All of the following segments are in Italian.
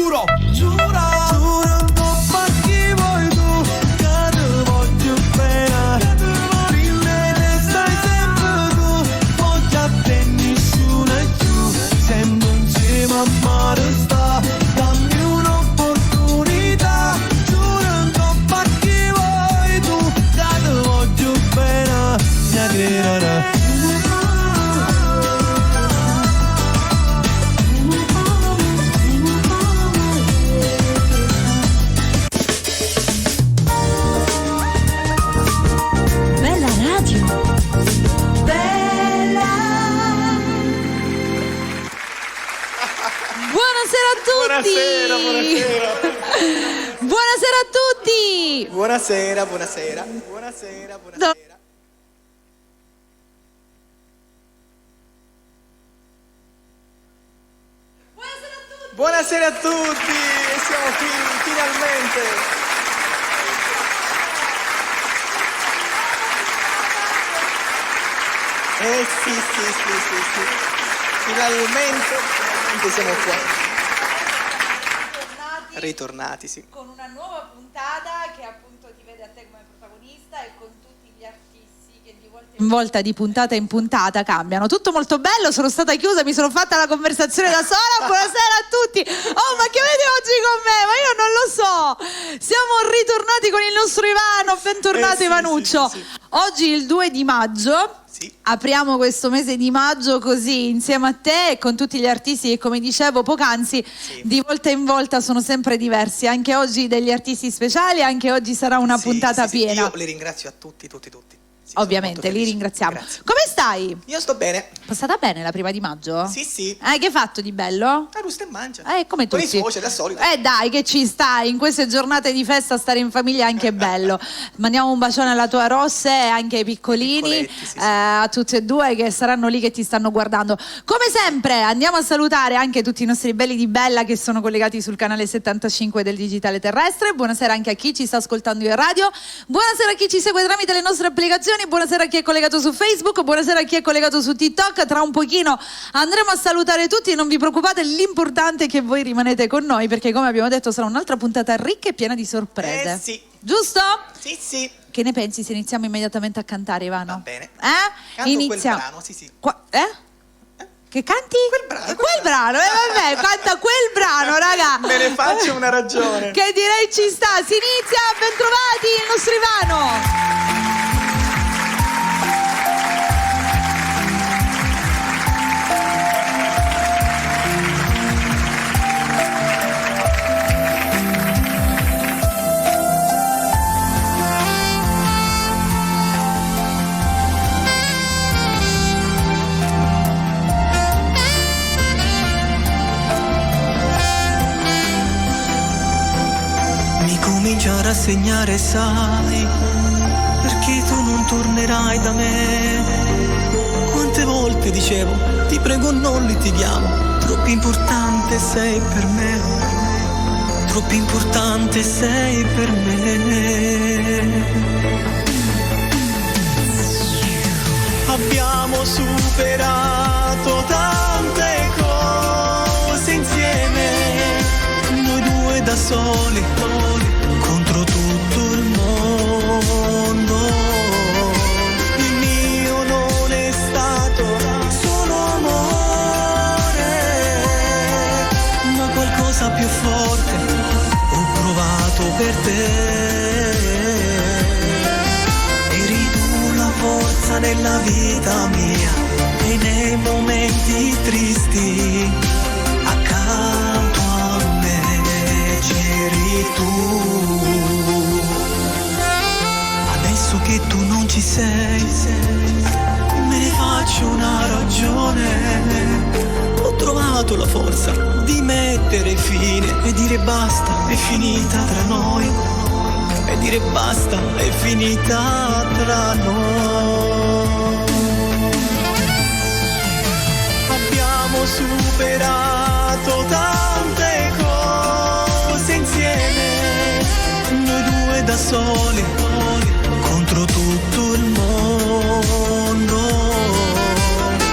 giuro, giuro, giuro un po' pa' chi vuoi tu, che te voglio bene, in me stai sempre tu, oggi a te nessuno è giù, sempre insieme a mare sta, dammi un'opportunità, giuro un po' pa' chi vuoi tu, che te voglio bene, mia creerà. Buonasera, buonasera. Buonasera a tutti. Buonasera, buonasera. Buonasera, buonasera. No. Buonasera a tutti, siamo qui finalmente. Sì. Finalmente siamo qua. Ritornati, sì. Con una nuova puntata che appunto ti vede a te come protagonista e con tutti gli artisti che di volta in volta, di puntata in puntata cambiano. Tutto molto bello, sono stata chiusa, mi sono fatta la conversazione da sola. Buonasera a tutti. Oh, ma che avete oggi con me? Ma io non lo so. Siamo ritornati con il nostro Ivano. Bentornato Ivanuccio. Sì. Oggi il 2 di maggio. Sì. Apriamo questo mese di maggio così insieme a te e con tutti gli artisti che, come dicevo poc'anzi, di volta in volta sono sempre diversi. Anche oggi degli artisti speciali, anche oggi sarà una puntata piena. Io li ringrazio a tutti. Sì, ovviamente li ringraziamo. Grazie. Come stai? Io sto bene. Passata bene la prima di maggio? Sì. Che hai fatto di bello? Rusta e mangia. Come con tutti. i suoceri, al solito. Dai, che ci stai, in queste giornate di festa stare in famiglia è anche bello. Mandiamo un bacione alla tua Rosse e anche ai piccolini, Sì. a tutti e due che saranno lì che ti stanno guardando. Come sempre andiamo a salutare anche tutti i nostri belli di Bella che sono collegati sul canale 75 del Digitale Terrestre. Buonasera anche a chi ci sta ascoltando in radio. Buonasera a chi ci segue tramite le nostre applicazioni. Buonasera a chi è collegato su Facebook. Buonasera a chi è collegato su TikTok. Tra un pochino andremo a salutare tutti, non vi preoccupate, l'importante è che voi rimanete con noi perché, come abbiamo detto, sarà un'altra puntata ricca e piena di sorprese. Sì. Giusto? Sì. Che ne pensi se iniziamo immediatamente a cantare, Ivano? Va bene. Iniziamo. Quel brano, sì. Che canti? Quel brano. Vabbè, canta quel brano, raga. Me ne faccio una ragione. Che direi ci sta. Si inizia, bentrovati, il nostro Ivano. Comincia a rassegnare, sai, perché tu non tornerai da me. Quante volte dicevo, ti prego non litighiamo, troppo importante sei per me, troppo importante sei per me. Abbiamo superato tante cose insieme, noi due da soli contro tutto il mondo. Il mio non è stato solo amore, ma qualcosa più forte ho provato per te. Eri tu la forza nella vita mia e nei momenti tristi accanto a me c'eri tu. Adesso che tu non ci sei, me ne faccio una ragione. Ho trovato la forza di mettere fine e dire basta, è finita tra noi. E dire basta, è finita tra noi. Abbiamo superato tante cose insieme, noi due da soli contro tutto il mondo.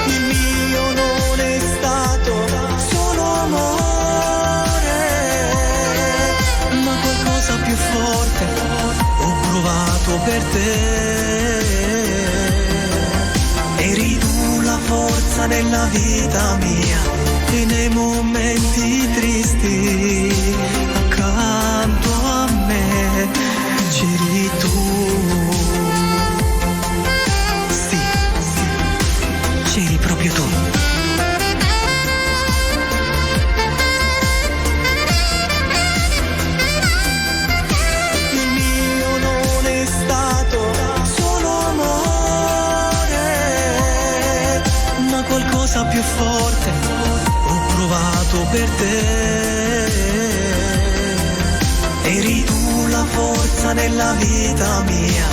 Il mio non è stato solo amore, te. Eri tu la forza nella vita mia e nei momenti tristi accanto a me c'eri tu. Sì, c'eri proprio tu. Il mio non è stato solo amore, ma qualcosa più forte ho provato per te. Eri tu la forza nella vita mia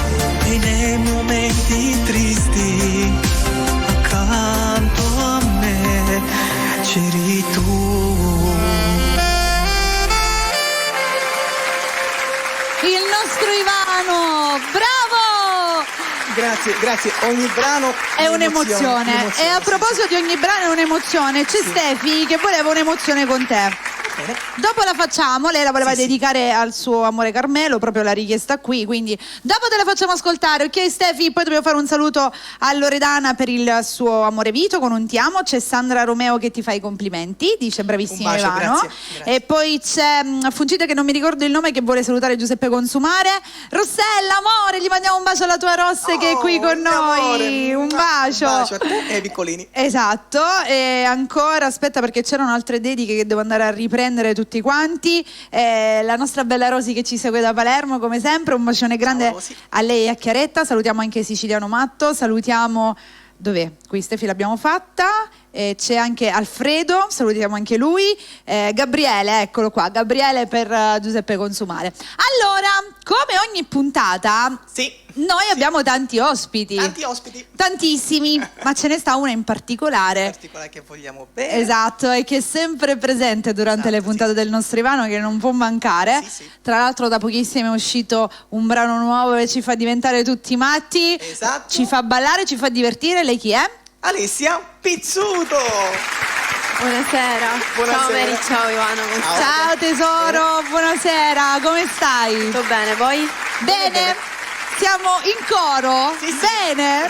e nei momenti tristi accanto a me c'eri tu. Il nostro Ivano, bravo! Grazie. Ogni brano È un'emozione. E a proposito di ogni brano è un'emozione, c'è Stefi che voleva un'emozione con te. Bene. Dopo la facciamo, lei la voleva Sì. dedicare al suo amore Carmelo, proprio la richiesta qui, quindi dopo te la facciamo ascoltare, ok Stefi? Poi dobbiamo fare un saluto a Loredana per il suo amore Vito con un ti amo, c'è Sandra Romeo che ti fa i complimenti, dice bravissimo Un bacio, Ivano. grazie. E poi c'è Fungita che non mi ricordo il nome che vuole salutare Giuseppe Consumare. Rossella, amore, gli mandiamo un bacio alla tua Rosse che è qui con mio noi, amore. un bacio. Un bacio a te e ai piccolini. Esatto, e ancora aspetta perché c'erano altre dediche che devo andare a riprendere tutti quanti. La nostra bella Rosi che ci segue da Palermo come sempre, un bacione grande Ciao, Rosi. a lei e a Chiaretta, salutiamo anche Siciliano Matto, salutiamo, dov'è? Qui Stefi l'abbiamo fatta. C'è anche Alfredo, salutiamo anche lui. Gabriele, eccolo qua, Gabriele per Giuseppe Consumare. Allora, come ogni puntata, Sì. noi abbiamo tanti ospiti. Tanti ospiti. Tantissimi, ma ce ne sta una in particolare. In particolare che vogliamo bene. Esatto, e che è sempre presente durante le Esatto, puntate sì. del nostro Ivano, che non può mancare. Sì. Tra l'altro da pochissimo è uscito un brano nuovo che ci fa diventare tutti matti. Esatto. Ci fa ballare, ci fa divertire. Lei chi è? Alessia Pizzuto. Buonasera. Buonasera. Ciao Mary, ciao Ivano. come Ciao. stai? Ciao tesoro, buonasera, come stai? Tutto bene, voi? Bene? Siamo in coro? Sì, sì. Bene,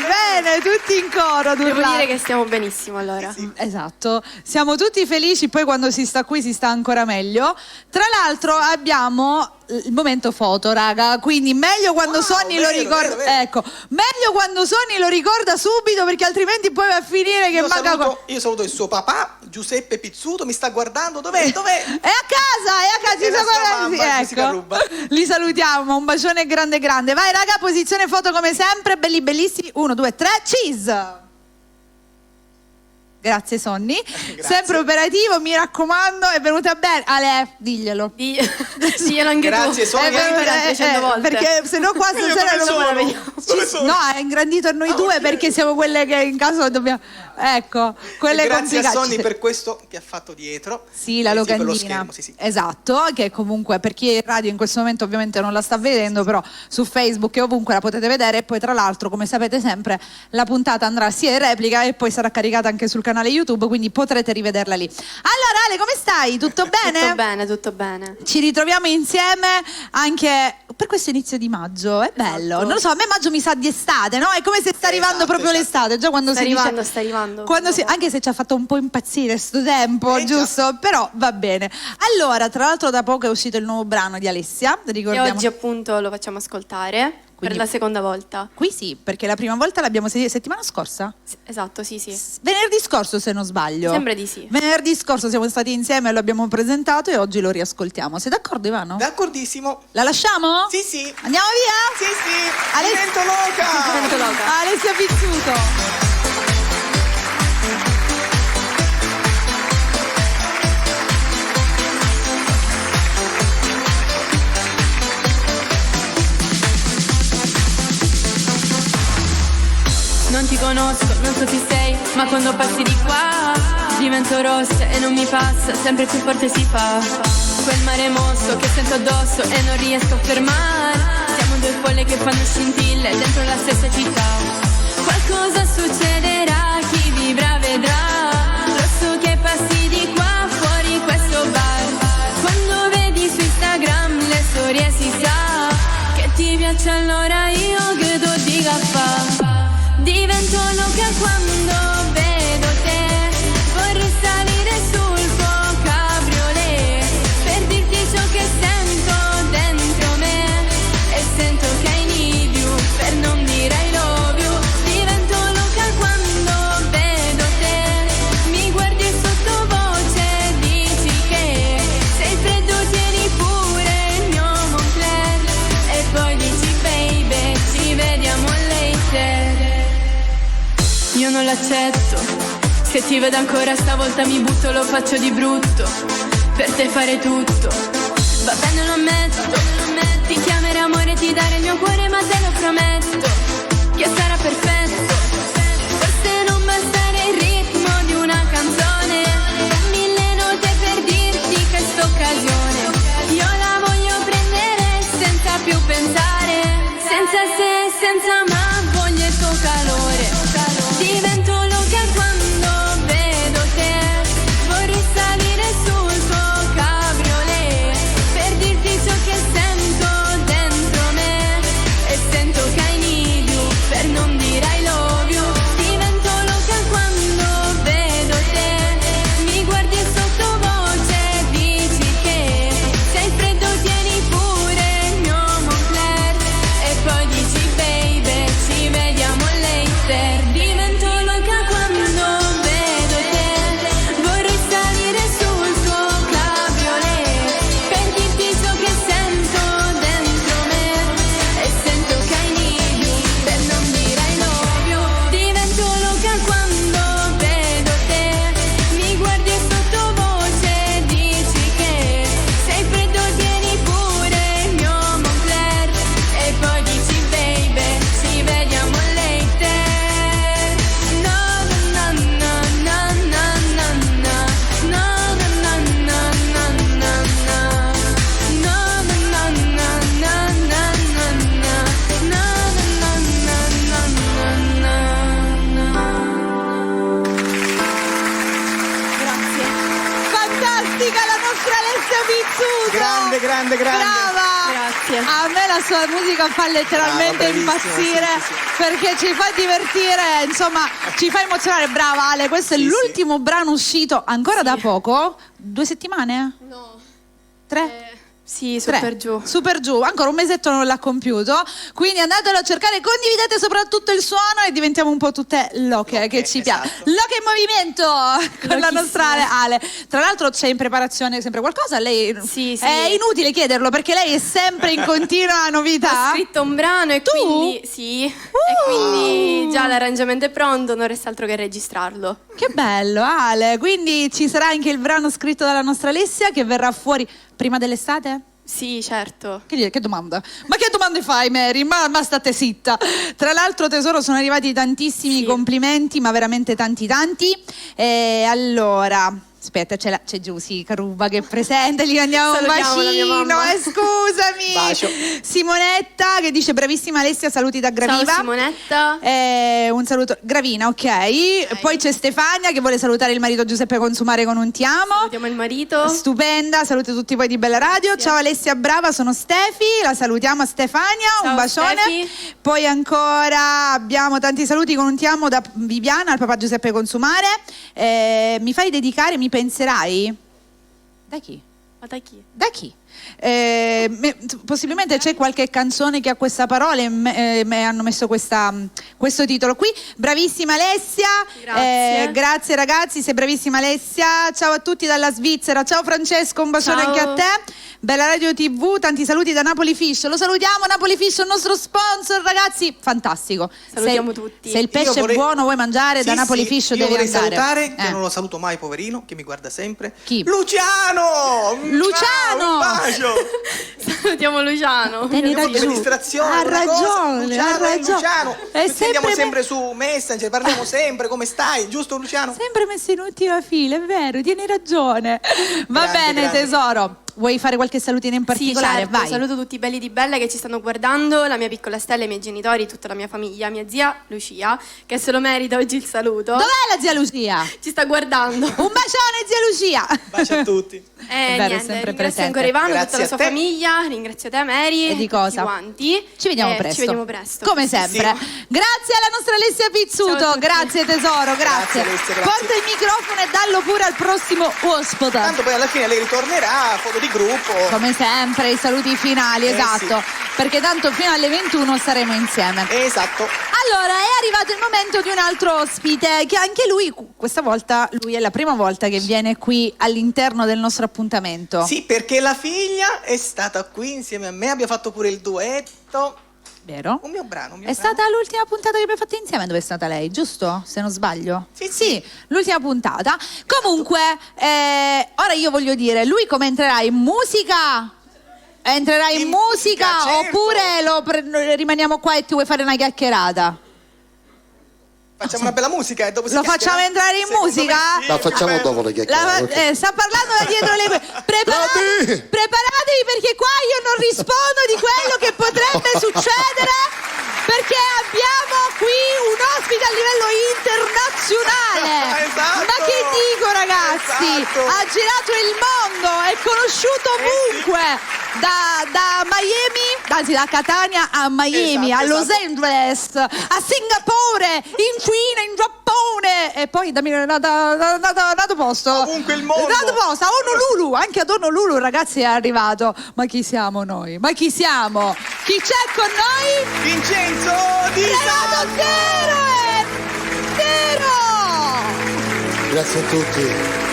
bene, tutti in coro. ad Devo urlare. dire che stiamo benissimo allora. Esatto, siamo tutti felici, poi quando si sta qui si sta ancora meglio. Tra l'altro abbiamo il momento foto, raga, quindi meglio quando Wow, Sonny lo vero, ricorda, vero. ecco, meglio quando Sonny lo ricorda subito perché altrimenti poi va a finire che manca Io saluto il suo papà, Giuseppe Pizzuto, mi sta guardando. Dov'è? È a casa, ci E la sta sua guardando. mamma, Sì, Musica ecco. Ruba. Li salutiamo, un bacione grande. Vai raga, posizione foto come sempre, belli bellissimi. 1, 2, 3, cheese. Grazie Sonny, sempre operativo, mi raccomando, è venuta bene. Ale, diglielo. Diglielo anche Grazie, tu. sono È venuta venuta- 300 volte. Perché se no qua stasera dove sono? la vediamo. Dove sono? No, è ingrandito a noi due ok. perché siamo quelle che in caso dobbiamo. Ecco, quelle Grazie a complicate. Sonny per questo che ha fatto dietro. Sì, la Per lo locandina. schermo, sì. Esatto, che comunque per chi è in radio in questo momento ovviamente non la sta vedendo, però su Facebook e ovunque la potete vedere. E poi tra l'altro, come sapete sempre, la puntata andrà sia in replica e poi sarà caricata anche sul canale YouTube, quindi potrete rivederla lì. Allora Ale, come stai? Tutto bene? Tutto bene, tutto bene. Ci ritroviamo insieme anche per questo inizio di maggio, è bello. Esatto. Non lo so, a me maggio mi sa di estate, no? È come se sta arrivando proprio esatto. l'estate, già quando Sta si arrivando, dice sta arrivando. quando si, anche se ci ha fatto un po' impazzire sto tempo, già. giusto? Però va bene. Allora, tra l'altro da poco è uscito il nuovo brano di Alessia, E ricordiamo. oggi appunto lo facciamo ascoltare Quindi- per la seconda volta. Qui sì, perché la prima volta l'abbiamo sentita settimana scorsa? Esatto, sì, sì. Venerdì scorso se non sbaglio. Sembra di sì. Venerdì scorso siamo stati insieme e lo abbiamo presentato e oggi lo riascoltiamo. Sei d'accordo Ivano? D'accordissimo. La lasciamo? Sì, sì. Andiamo via? Sì, sì. Alessia- Divento loca. Divento loca. Alessia Pizzuto. Non ti conosco, non so chi sei, ma quando passi di qua divento rossa e non mi passa, sempre più forte si fa. Quel mare mosso che sento addosso e non riesco a fermare. Siamo due folle che fanno scintille dentro la stessa città. Qualcosa succederà, chi vibra vedrà. Rosso che passi di qua fuori questo bar. Quando vedi su Instagram le storie si sa che ti piacciono io non l'accetto. Se ti vedo ancora stavolta mi butto, lo faccio di brutto, per te fare tutto. Va bene, lo ammetto, ti chiamerò amore, ti darei il mio cuore, ma te lo prometto che sarà perfetto. Forse non bastare il ritmo di una canzone, 1000 note per dirti questa occasione io la voglio prendere senza più pensare, senza se, senza ma, voglio il tuo calore. Divento loca quando vedo te, vorrei salire sul tuo cabriolet per dirti ciò che sento dentro me, e sento che I need you per non dire I love you. Divento loca quando vedo te, mi guardi sottovoce, dici che sei freddo, tieni pure il mio Moncler, e poi dici baby ci vediamo later. Divento loca quando vedo te, vorrei salire sul tuo cabriolet per dirti ciò che sento dentro me, e sento che I need you per non dire I love you. Divento loca quando vedo te, mi guardi sottovoce, dici che sei freddo, tieni pure il mio Moncler, e poi dici baby ci vediamo later. No no no no no no no no no no no no no Grazie. Fantastica la nostra Alessia Pizzuto! Grande, grande, grande. Brava! Grazie. A me la sua musica fa letteralmente Brava, bravissima, impazzire, sì, sì, perché ci fa divertire, insomma, ci fa emozionare. Brava Ale, questo è Sì, l'ultimo brano uscito ancora da poco. 2 settimane? No. 3? Sì, Tre. super giù. Super giù, ancora un mesetto non l'ha compiuto, quindi andatelo a cercare, condividete soprattutto il suono e diventiamo un po' tutte loche, che ci piace. esatto. Loche in movimento con la nostra Ale. Tra l'altro c'è in preparazione sempre qualcosa, lei Sì, sì. è inutile chiederlo perché lei è sempre in continua Ho novità. scritto un brano e Tu? quindi sì, e quindi già l'arrangiamento è pronto, non resta altro che registrarlo. Che bello Ale, quindi ci sarà anche il brano scritto dalla nostra Alessia che verrà fuori prima dell'estate? Sì, certo. Che domanda? Ma che domande fai, Mary? Ma state zitta. Tra l'altro, tesoro, sono arrivati tantissimi Sì. complimenti, ma veramente tanti. E allora, aspetta, c'è Giusy Caruba che è presente, gli mandiamo un Salutiamo la mia bacino. mamma. Scusami. Bacio. Simonetta che dice bravissima Alessia, saluti da Graviva. Ciao Simonetta. Un saluto, Gravina, ok. Poi c'è Stefania che vuole salutare il marito Giuseppe Consumare con un ti amo. Salutiamo il marito. Stupenda, saluti tutti voi di Bella Radio. Ciao Alessia, brava, sono Stefi, la salutiamo Stefania, Ciao, un bacione. Stefi. Poi ancora abbiamo tanti saluti con un ti amo da Viviana al papà Giuseppe Consumare. Mi fai dedicare, mi penserai? Da chi? Ma da chi? Da chi? Possibilmente c'è qualche canzone che ha questa parola e hanno messo questo titolo qui. Bravissima Alessia. Grazie. Grazie ragazzi, sei bravissima Alessia. Ciao a tutti dalla Svizzera. Ciao Francesco, un bacione Ciao. anche a te. Bella Radio TV, tanti saluti da Napoli Fish. Lo salutiamo, Napoli Fish, il nostro sponsor, ragazzi. Fantastico. Salutiamo Se- tutti. Se il pesce Io vorrei- è buono, vuoi mangiare da Sì, Napoli sì, Fish io devi vorrei andare. salutare, che non lo saluto mai, poverino, che mi guarda sempre. Chi? Luciano! Luciano! Un bacio! Salutiamo Luciano. Tieni Che ragione. distrazione, Ha una cosa. ragione, Luciano, ha ragione. Luciano. È Ci sentiamo sempre sempre su Messenger, parliamo sempre, come stai? Giusto Luciano? Sempre messo in ultima fila, è vero, tieni ragione. Va Grande, bene, grande. tesoro. Vuoi fare qualche salutino in Sì, particolare? certo. Vai. Saluto tutti i belli di Bella che ci stanno guardando, la mia piccola Stella, i miei genitori, tutta la mia famiglia, mia zia Lucia, che se lo merita oggi il saluto. Dov'è la zia Lucia? Ci sta guardando. Un bacione, zia Lucia. Bacio a tutti. È vero, è Niente, sempre ringrazio presente. ancora Ivano, Grazie tutta la a sua te. famiglia, ringrazio te Mary, E di cosa? tutti quanti. Ci vediamo presto. Ci vediamo presto. Come sempre. Grazie alla nostra Alessia Ciao a Pizzuto. tutti. Grazie tesoro, grazie. Grazie, Alessia, grazie. Porta il microfono e dallo pure al prossimo ospite. Tanto poi alla fine lei ritornerà, foto di gruppo. Come sempre, i saluti finali, esatto. Perché tanto fino alle 21 saremo insieme. Esatto. Allora, è arrivato il momento di un altro ospite, che anche lui, questa volta, lui è la prima volta che viene qui all'interno del nostro appuntamento. Sì, perché la figlia è stata qui insieme a me, abbiamo fatto pure il duetto. Vero? Un mio brano. È stata l'ultima puntata che abbiamo fatto insieme dove è stata lei, giusto? Se non sbaglio. Sì. L'ultima puntata. Comunque, ora io voglio dire, lui come entrerà in musica? Entrerà in musica certo. oppure rimaniamo qua e ti vuoi fare una chiacchierata? Facciamo una bella musica e dopo Lo facciamo entrare in musica? La facciamo dopo le chiacchiere. Ok. Sta parlando da dietro le preparatevi perché qua io non rispondo di quello che potrebbe succedere perché abbiamo qui un ospite a livello internazionale. Esatto. Ma che dico ragazzi? Esatto. Ha girato il mondo, è conosciuto ovunque. Da Miami, anzi da Catania a Miami, Esatto, a Los esatto. Angeles, a Singapore, in Cina, in Giappone e poi dammi dato posto. Ovunque il mondo. Dato posto, a Honolulu, anche ad Honolulu ragazzi è arrivato. Ma chi siamo noi? Ma chi siamo? Chi c'è con noi? Vincenzo Di Renato Zero! Grazie a tutti.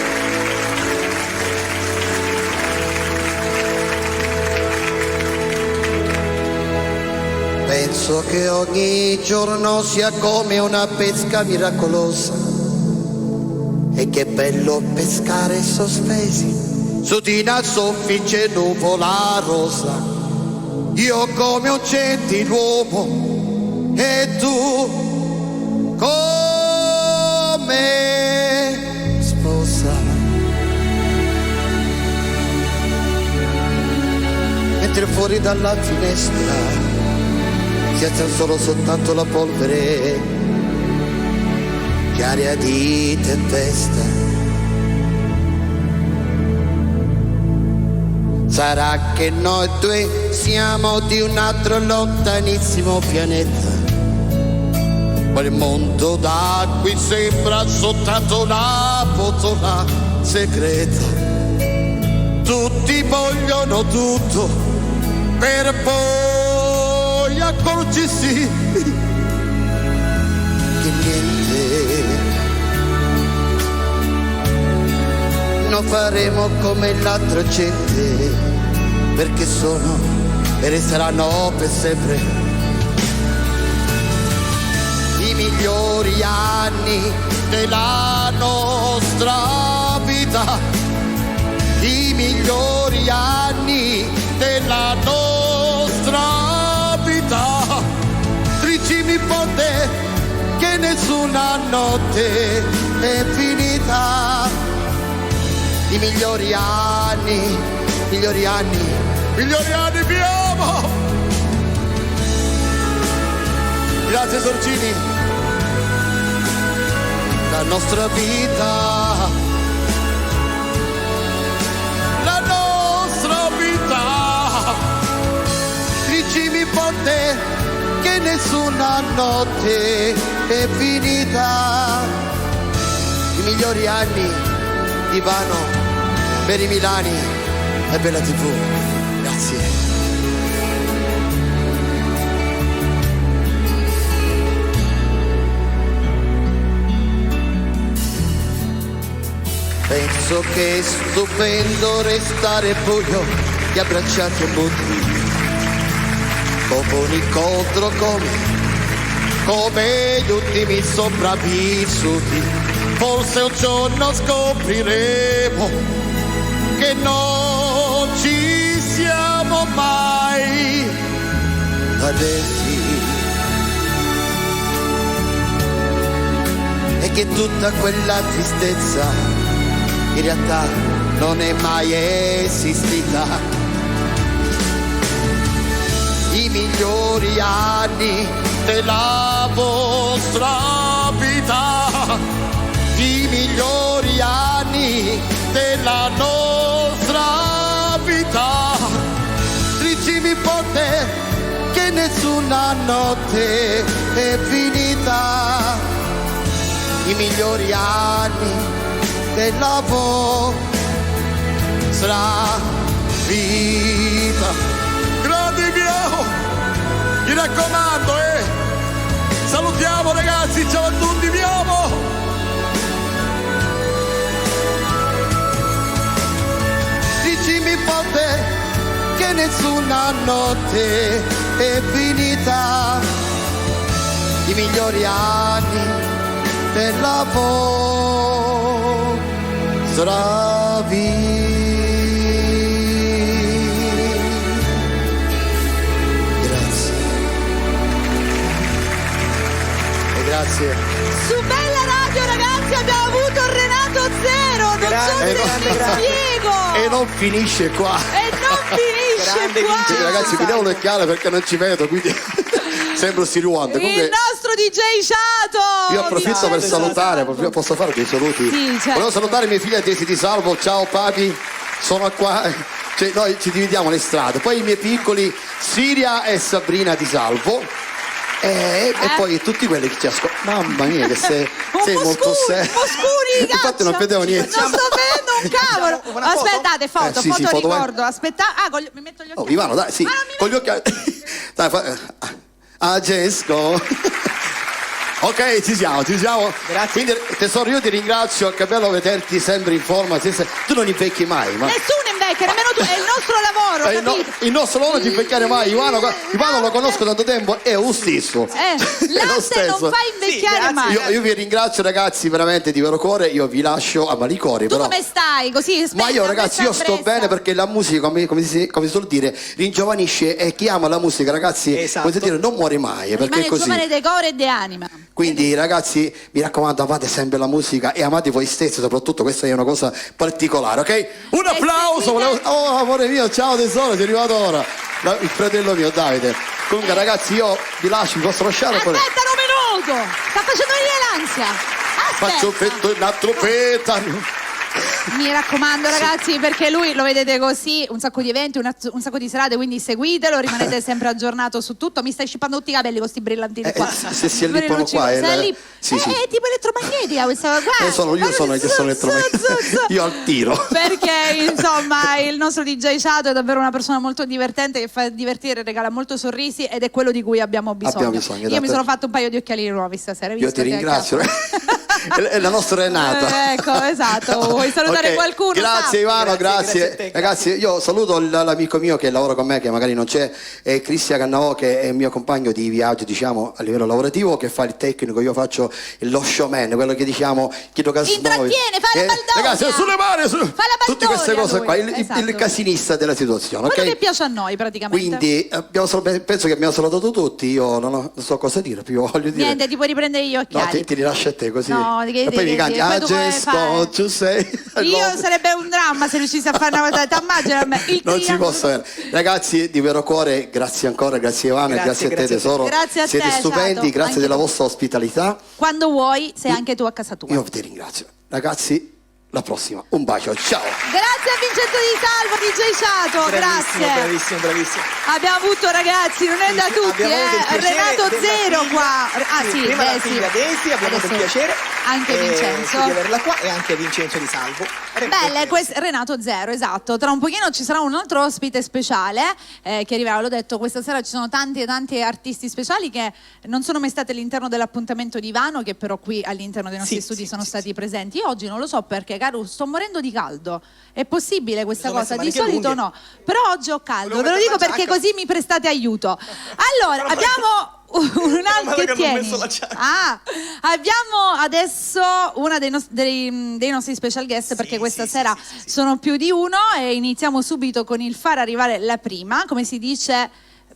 Penso che ogni giorno sia come una pesca miracolosa. E che bello pescare sospesi su di una soffice nuvola rosa. Io come un gentiluomo e tu come sposa. Mentre fuori dalla finestra si alza solo soltanto la polvere, che aria di tempesta. Sarà che noi due siamo di un altro lontanissimo pianeta, quel mondo da cui sembra soltanto una botola segreta. Tutti vogliono tutto per poi accorgersi che niente. Non faremo come l'altra gente, perché sono e resteranno per sempre i migliori anni della nostra vita, i migliori anni della nostra vita. Tricimi ponte che nessuna notte è finita. I migliori anni, migliori anni, migliori anni vi amo. Grazie Sorgini. La nostra vita, la nostra vita. Dicimi ponte che nessuna notte è finita. I migliori anni di Vano per i Milani e Bella TV. Grazie. Penso che è stupendo restare buio e abbracciati a butti, dopo un incontro come gli ultimi sopravvissuti. Forse un giorno scopriremo che non ci siamo mai adetti e che tutta quella tristezza in realtà non è mai esistita. I migliori anni della vostra vita, i migliori anni della nostra vita. Dicimi ponte che nessuna notte è finita. I migliori anni della vostra vita. Grandi Dio, mi raccomando, salutiamo ragazzi, ciao a tutti, vi amo. Dicimi ponte che nessuna notte è finita, i migliori anni della vostra vita. Grazie. E grazie. Su Bella Radio, ragazzi, abbiamo avuto Renato Zero. Non Grande, so se grande, mi grande. spiego. E non finisce qua. E non finisce Grande qua. Vincenzo. Ragazzi, vediamo l'occhiale perché non ci vedo, quindi sembro si ruonda. Il Comunque nostro DJ Ciato. io approfitto per salutare, posso fare dei saluti? Sì, certo. Volevo salutare mia figlia Desi Di Salvo, ciao papi, sono qua, cioè, noi ci dividiamo le strade, poi i miei piccoli Siria e Sabrina Di Salvo. E poi tutti quelli che ci ascoltano. Mamma mia, che sei molto serio. Moscuri, Infatti non vedevo niente. Non sto vedendo un cavolo. Una foto? Aspettate, foto, Sì, foto foto, vai. ricordo. Aspetta, mi metto gli Oh, occhiali. Ivano, dai, sì, Ma non mi con gli occhiali. Dai, Gesco. Ok, ci siamo. Grazie. Quindi tesoro, io ti ringrazio, che bello vederti sempre in forma. Tu non invecchi mai, ma Nessuno invecchia, nemmeno tu. È il nostro lavoro, capito? il nostro lavoro di invecchiare mai. Ivano lo conosco da tanto tempo, è lo stesso. È lo Latte non stesso. fa invecchiare Sì, mai. Io vi ringrazio ragazzi veramente di vero cuore, io vi lascio a malincuore. Tu però. come stai? Così, Ma io ragazzi io sto bene perché la musica come si suol dire ringiovanisce e chi ama la musica ragazzi Esatto. come si dire non muore mai perché rimane è così. giovane de cuore e de anima. Quindi ragazzi mi raccomando amate sempre la musica e amate voi stessi soprattutto, questa è una cosa particolare, ok? Un applauso! Oh amore mio, ciao tesoro, sei arrivato ora. Il fratello mio Davide. Comunque ragazzi io vi lascio, vi posso lasciare Aspetta un minuto! Sta facendo venire l'ansia! faccio Aspetta! una trombetta. Mi raccomando ragazzi, perché lui lo vedete così, un sacco di eventi, un sacco di serate, quindi seguitelo, rimanete sempre aggiornato su tutto. Mi stai scippando tutti i capelli con sti brillantini qua. se si allippono qua, Sei sì, sì. è tipo elettromagnetica questa qua. Io sono elettromagnetico. Io al tiro. Perché insomma il nostro DJ Ciato è davvero una persona molto divertente che fa divertire, regala molto sorrisi ed è quello di cui abbiamo bisogno. Abbiamo bisogno, Io mi esatto. sono fatto un paio di occhiali nuovi stasera. hai Io visto ti che ringrazio. cazzo? È la nostra Renata. Ecco, esatto. Vuoi salutare Ok, qualcuno? Grazie Ivano, Grazie a grazie. te, Ragazzi, io saluto l'amico mio che lavora con me, che magari non c'è, è Cristian Cannavò, che è il mio compagno di viaggio, diciamo, a livello lavorativo, che fa il tecnico, io faccio lo showman, quello che diciamo, chiedo che Intrattiene, fa la baldoria. Ragazzi, sulle mani, Fa la tutte queste baldoria cose qua, lui, esatto. il casinista della situazione, Quello ok? che piace a noi praticamente. Quindi penso che abbiamo salutato tutti, io non so cosa dire più, voglio dire. Niente, ti puoi riprendere gli No, occhiali. ti rilascio a te così. No, e poi mi canti, poi tu puoi Gesco, fare- tu sei. Io sarebbe un dramma se riuscissi a fare una cosa. Immagina a me, il Non ci triangolo. posso avere. Ragazzi, di vero cuore, grazie ancora, grazie Ivano, Grazie, grazie a te grazie a te. tesoro. Grazie a Siete te, stupendi, Ciato. grazie Anche della tu. vostra ospitalità. Quando vuoi, sei anche tu a casa tua. Io ti ringrazio. Ragazzi, la prossima. Un bacio, ciao. Grazie a Vincenzo Di Salvo, DJ Ciato, Bravissimo, grazie. bravissimo, bravissimo. Abbiamo avuto ragazzi, non è da tutti, Abbiamo avuto il piacere Renato della Zero figlia- qua. Ah sì, prima la sì. figlia Desi, abbiamo avuto il Adesso piacere anche Vincenzo. di averla qua e anche Vincenzo Di Salvo. Belle, Renato Zero, esatto. Tra un pochino ci sarà un altro ospite speciale che arriverà, l'ho detto, questa sera ci sono tanti e tanti artisti speciali che non sono mai stati all'interno dell'appuntamento di Ivano, che però qui all'interno dei nostri Sì, studi sì, sono sì, stati presenti. Io oggi non lo so perché, caro, sto morendo di caldo. È possibile questa Mi sono cosa? messe Di maniche solito lunghe. no. Però oggi ho caldo, Volevo ve lo mettere dico la perché giacca. così mi prestate aiuto. Allora, abbiamo un altro male che che non ho tieni. messo la giacca. Ah, abbiamo adesso una dei nostri special guest perché questa sera sono più di uno e iniziamo subito con il far arrivare la prima, come si dice,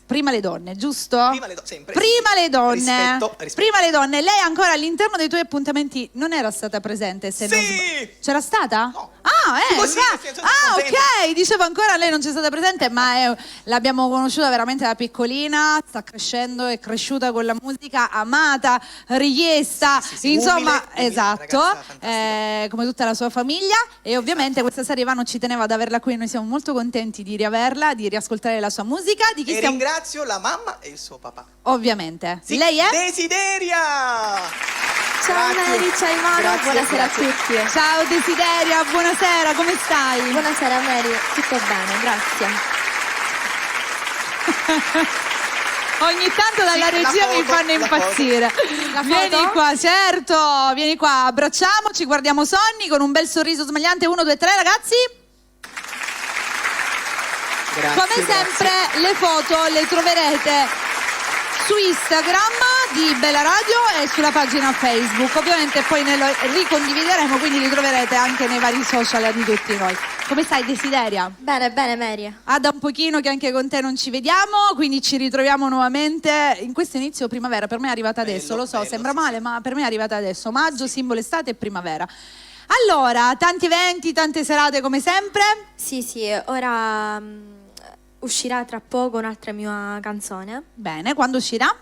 prima le donne, giusto? Prima le donne, sempre. Prima le donne. Rispetto. Prima le donne. Lei ancora all'interno dei tuoi appuntamenti non era stata presente? Se non Sì! sbaglio. C'era stata? No. Ah, Tipo sì, nel senso, contenta. ok, dicevo ancora lei non c'è stata presente, ma l'abbiamo conosciuta veramente da piccolina, sta crescendo, è cresciuta con la musica, amata, richiesta, Sì, insomma, umile, esatto, ragazza fantastica. come tutta la sua famiglia e ovviamente questa sera Ivano ci teneva ad averla qui, noi siamo molto contenti di riaverla, di riascoltare la sua musica, di chi E stiamo... ringrazio la mamma e il suo papà. Ovviamente. Sì, Lei è? Desideria! Ciao Grazie. Mary, ciao Ivano, Grazie, buonasera grazie. a tutti. Ciao Desideria, buonasera, come stai? Buonasera Mary, tutto bene, grazie. Ogni tanto dalla Sì, la regia mi foto, fanno la impazzire. La Vieni foto? qua, certo, vieni qua, abbracciamoci, guardiamo Sonny con un bel sorriso smagliante. 1, 2, 3, ragazzi. Grazie, Come sempre le foto le troverete su Instagram di Bella Radio e sulla pagina Facebook. Ovviamente poi ne lo ricondivideremo, quindi li troverete anche nei vari social di tutti noi. Come stai, Desideria? Bene, bene, Mary. Da un pochino che anche con te non ci vediamo, quindi ci ritroviamo nuovamente in questo inizio primavera. Per me è arrivata adesso, lo so, bello, sembra sì, male, ma per me è arrivata adesso. Maggio, simbolo estate e primavera. Allora, tanti eventi, tante serate come sempre. Sì, ora uscirà tra poco un'altra mia canzone. Bene, quando uscirà?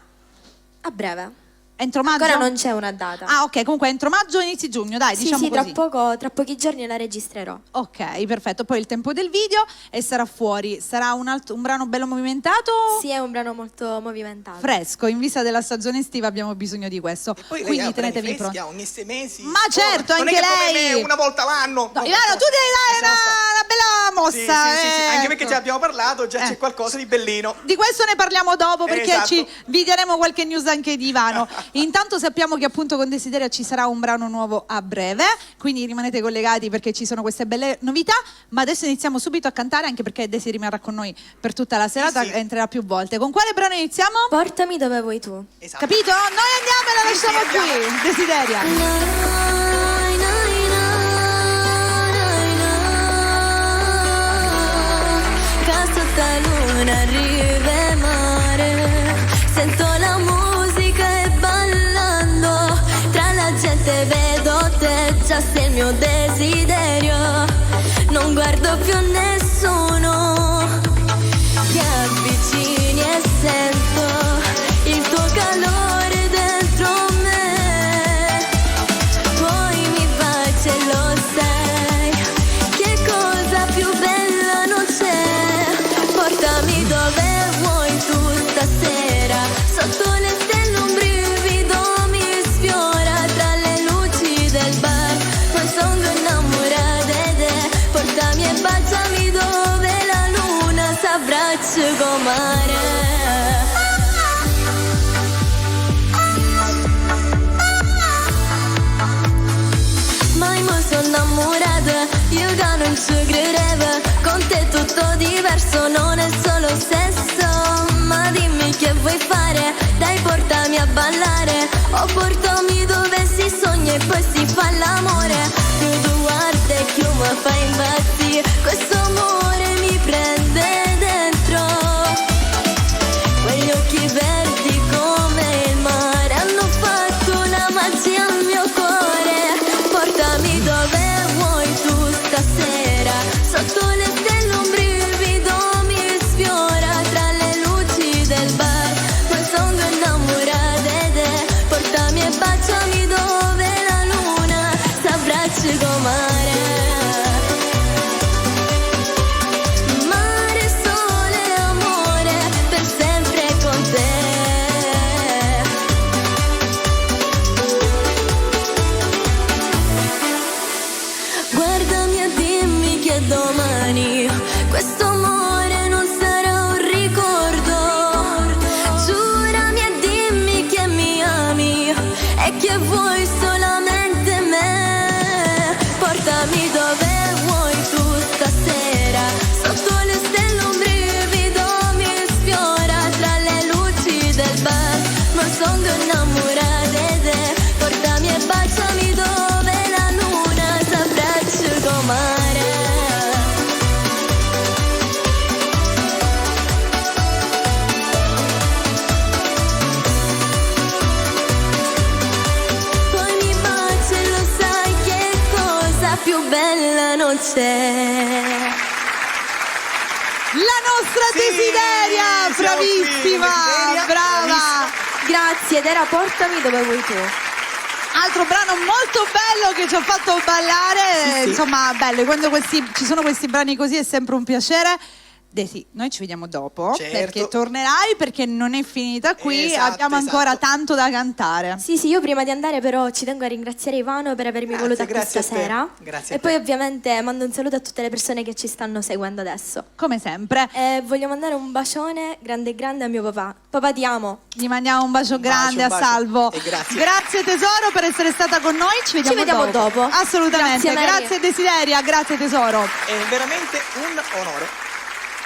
A breve. Entro maggio? Ancora non c'è una data. Ah, ok, comunque entro maggio, inizi giugno, dai, sì, diciamo sì, così. tra pochi giorni la registrerò. Ok, perfetto. Poi il tempo del video e sarà fuori. Sarà un brano bello movimentato? Sì, è un brano molto movimentato. Fresco, in vista della stagione estiva abbiamo bisogno di questo. Poi lei Quindi ha tenetevi freschi, pronti. ha ogni 6 mesi. Ma certo, non anche è che come lei. me, una volta l'anno. No, Ivano, tu devi dare una bella Sì, mossa. sì, anche perché ecco. già abbiamo parlato, già c'è qualcosa di bellino. Di questo ne parliamo dopo perché Esatto. vi daremo qualche news anche di Ivano. Intanto sappiamo che appunto con Desideria ci sarà un brano nuovo a breve, quindi rimanete collegati perché ci sono queste belle novità, ma adesso iniziamo subito a cantare anche perché Desi rimarrà con noi per tutta la serata sì. e entrerà più volte. Con quale brano iniziamo? Portami dove vuoi tu. Esatto. Capito? Noi andiamo e la Sì, lasciamo sì, andiamo. qui, Desideria. Sotto luna, rive mare, sento la musica e ballando, tra la gente vedo te, già sei il mio desiderio, non guardo più nessuno, ti avvicini e sento il tuo calore dentro me, poi mi baci e lo sai, che cosa più bella non c'è. Portami dove vuoi tu stasera, sotto le stelle un brivido mi sfiora, tra le luci del bar, poi sono innamorata di te, portami e baciami dove la luna s'abbraccia con mare. Mai mi sono innamorata, io che non ci credevo, con te tutto diverso, non è solo sesso, ma dimmi che vuoi fare, dai portami a ballare, o portami dove si sogna e poi si fa l'amore, più tu guardi e più mi fai impazzire, questo amore mi prende dentro, quegli occhi verdi come il mare hanno fatto una magia al mio cuore, portami dove vuoi tu stasera, sotto le stelle un brivido mi sfiora, tra le luci del bar, poi sono innamorata di te, portami e baciami dove la luna s'abbraccia con mare. Mare, sole, amore, per sempre con te. Guardami e dimmi che domani questo amore non sarà un ricordo. Giurami e dimmi che mi ami e che vuoi solamente me. Portami dove vuoi tu stasera, sotto le stelle un brivido mi sfiora, tra le luci del bar, ma sono innamorata di te, portami e baciami dove la luna s'abbraccia con mare. Poi mi baci e lo sai che cosa più bella non c'è. La nostra Sì, Desideria, siamo qui, bravissima, Desideria, brava. Grazie, ed era Portami dove vuoi tu. Altro brano molto bello che ci ha fatto ballare, Sì. insomma bello, quando ci sono questi brani così è sempre un piacere. Desi, noi ci vediamo dopo Certo. perché tornerai, perché non è finita qui, Esatto, abbiamo ancora esatto. tanto da cantare. Sì, io prima di andare però ci tengo a ringraziare Ivano per avermi Grazie, voluta qui grazie a te. stasera. Grazie a E te. poi ovviamente mando un saluto a tutte le persone che ci stanno seguendo adesso. Come sempre, E voglio mandare un bacione grande grande a mio papà. Papà, ti amo. gli mandiamo un bacio grande un bacio. a Salvo. E grazie. Grazie tesoro per essere stata con noi, ci vediamo, dopo. Assolutamente, Grazie, Mary. grazie Desideria, grazie tesoro. È veramente un onore.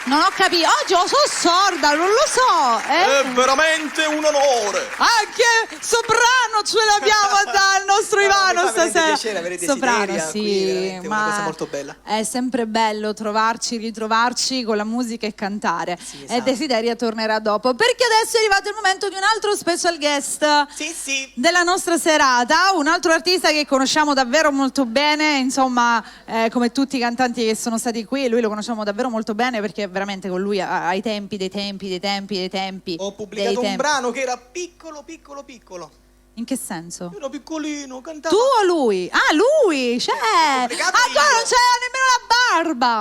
Non ho capito. Oggi sono sorda, non lo so. È veramente un onore. Anche soprano ce l'abbiamo dal nostro Ivano mi fa veramente stasera. piacere avere Soprano, desideria sì, qui, veramente ma una cosa molto bella. è sempre bello trovarci, ritrovarci con la musica e cantare. Sì, E esatto. Desideria tornerà dopo, perché adesso è arrivato il momento di un altro special guest Sì. della nostra serata, un altro artista che conosciamo davvero molto bene, insomma, come tutti i cantanti che sono stati qui, lui lo conosciamo davvero molto bene perché veramente con lui ai tempi dei tempi. Ho pubblicato un brano che era piccolo. In che senso? Ero piccolino, cantavo. Tu o lui? Ah, lui! C'è! pubblicato Ancora io. non c'era nemmeno la barba!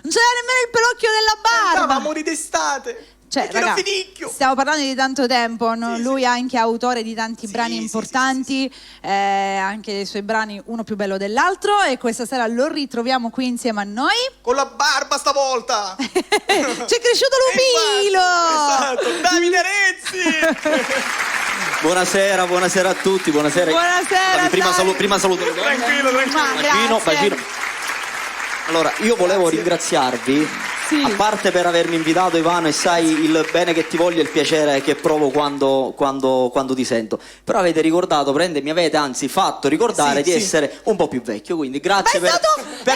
Non c'era nemmeno il pelocchio della barba! Cantavamo d'estate. Cioè, perché ero raga, finicchio. stiamo parlando di tanto tempo, no? Sì, Lui sì. è anche autore di tanti brani sì, importanti, anche dei suoi brani uno più bello dell'altro, e questa sera lo ritroviamo qui insieme a noi. Con la barba stavolta. C'è cresciuto l'upilo! Esatto, Davide Rezzi. Buonasera a tutti, buonasera. Buonasera, Prima saluto. Tranquillo. Ma Bacino. Allora, io volevo ringraziarvi, Sì. a parte per avermi invitato, Ivano, e sai il bene che ti voglio e il piacere che provo quando ti sento. Però avete ricordato, mi avete anzi fatto ricordare Sì, di sì. essere un po' più vecchio, quindi grazie Ma è stato per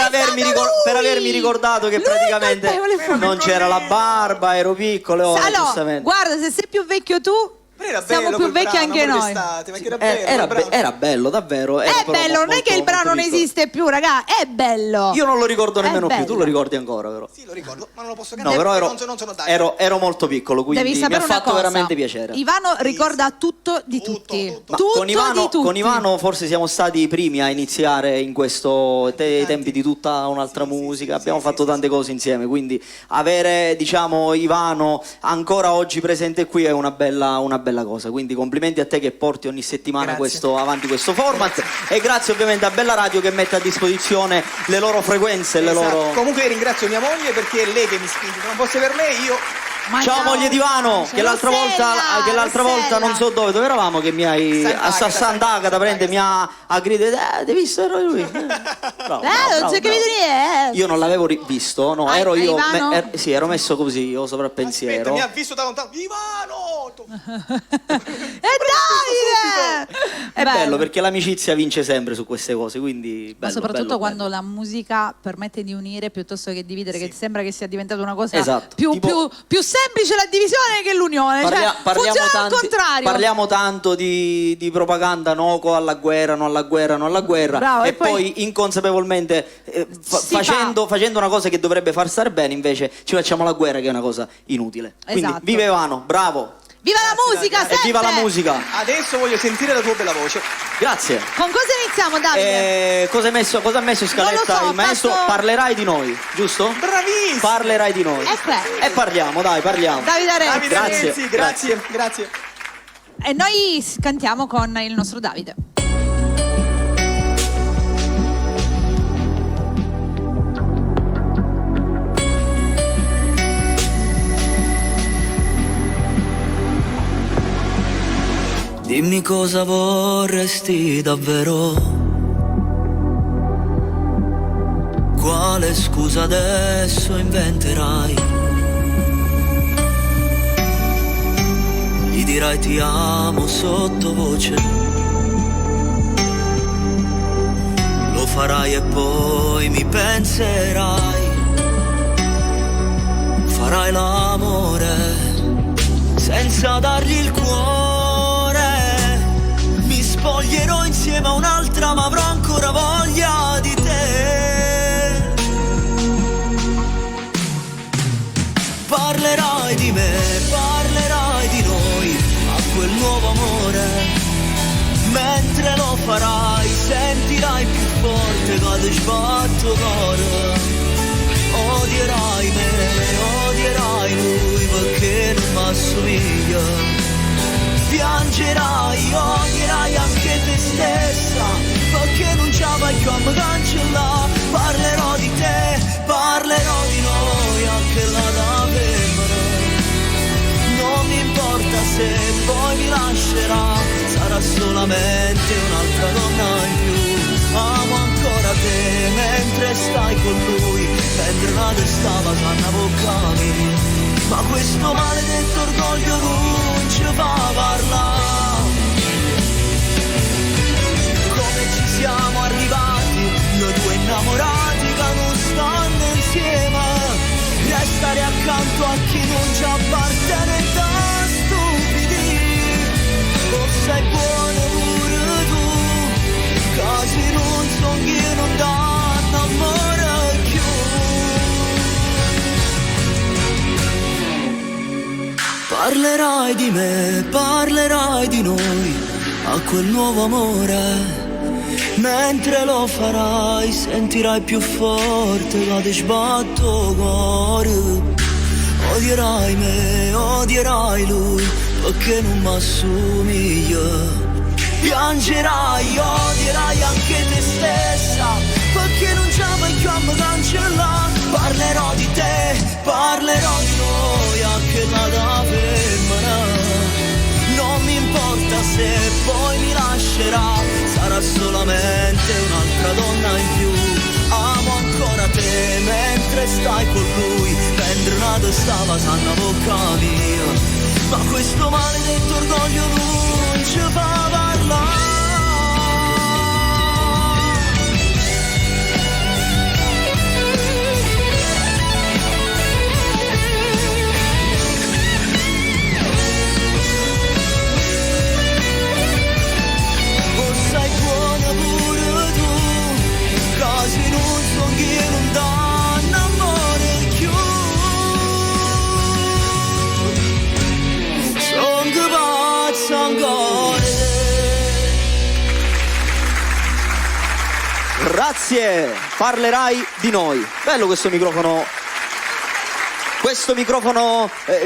avermi ricordato che Lui è praticamente colpevole. non c'era la barba, ero piccolo, ora Allora, giustamente. guarda, se sei più vecchio tu, Però era siamo bello più quel vecchi brano, anche amore noi. d'estate, perché era bello. Era, quel brano. era bello, davvero. Era È però bello, non è che il molto brano non piccolo. esiste più, raga, è bello. Io non lo ricordo nemmeno È più, tu bello. lo ricordi ancora, però. Sì, lo ricordo, ma non lo posso No, cantare però perché non sono Davide. ero molto piccolo, quindi Devi mi sapere ha una fatto cosa. veramente piacere. Ivano ricorda tutto di Tutto, tutti. tutto. Ma Tutto con di tutti. Ivano forse siamo stati i primi a iniziare in questo tempi di tutta un'altra musica, abbiamo fatto tante cose insieme, quindi avere, diciamo, Ivano ancora oggi presente qui è una bella cosa, quindi complimenti a te che porti ogni settimana Grazie. avanti questo format, e grazie ovviamente a Bella Radio che mette a disposizione le loro frequenze, le Esatto. loro... Comunque ringrazio mia moglie perché è lei che mi spinge. Se non fosse per lei io. Ma Ciao no, moglie di Ivano, che l'altra volta non so dove eravamo, che mi hai a Sant'Agata prende, mi ha gridato, hai visto, ero lui. Bravo, non c'è capito niente. Io non l'avevo visto, no, Ah, ero io, Ivano? sì, ero messo così, io sopra il Aspetta, pensiero. mi ha visto da lontano. Ivano! E dai! È bello perché l'amicizia vince sempre su queste cose, quindi bello. Ma soprattutto bello, quando bello. la musica permette di unire piuttosto che dividere, che sembra che sia diventata una cosa Esatto, più tipo- semplice la divisione che l'unione. Cioè, funziona al contrario. Parliamo tanto di propaganda, no alla guerra, no alla guerra, no alla guerra, Bravo, e e poi poi inconsapevolmente si facendo una cosa che dovrebbe far stare bene, invece ci facciamo la guerra, che è una cosa inutile. Quindi Esatto. viva Ivano, bravo, Viva la musica, e sempre! viva la musica. Adesso voglio sentire la tua bella voce. Grazie. Con cosa iniziamo, Davide? Cosa ha messo in scaletta Non lo so, il maestro? passo- Parlerai di noi, giusto? Bravissimo! Parlerai di noi. Questo. E parliamo. Davide Rezzi. Davide Grazie, Rezzi, grazie. E noi cantiamo con il nostro Davide. Dimmi cosa vorresti davvero, quale scusa adesso inventerai? Gli dirai ti amo sottovoce, lo farai e poi mi penserai, farai l'amore senza dargli il cuore. Mi spoglierò insieme a un'altra ma avrò ancora voglia di te. Parlerai di me, parlerai di noi a quel nuovo amore. Mentre lo farai sentirai più forte che ti sbatto cuore. Odierai me, odierai lui perché non mi assomiglia. Piangerai, odierai anche te stessa perché non ce la fai più a me cancellare. Parlerò di te, parlerò di noi anche là da femmina. Non mi importa se poi mi lascerà, sarà solamente un'altra donna in più. Amo ancora te mentre stai con lui, mentre una testava sanna boccami. Ma questo maledetto orgoglio non ci fa parlare. Come ci siamo arrivati, noi due innamorati che non stanno insieme, restare accanto a chi non ci appartiene da stupidi. O sei buono pure tu, casi non son chi non danno amore più. Parlerai di me, parlerai di noi a quel nuovo amore. Mentre lo farai sentirai più forte che ti sbatto cuore. Odierai me, odierai lui, perché non mi assomiglia. Piangerai, odierai anche te stessa, perché non ci voglio a me cancellare. Parlerò di te, parlerò di noi, anche la femmina. Non mi importa se poi mi lascerà, sarà solamente un'altra donna in più. Amo ancora te mentre stai con lui, mentre una testava sanna bocca mia. Ma questo maledetto orgoglio non ci fa parlare. Casi non son chi non danno amore più. Son che pazzo ancora. Grazie, parlerai di noi. Bello questo microfono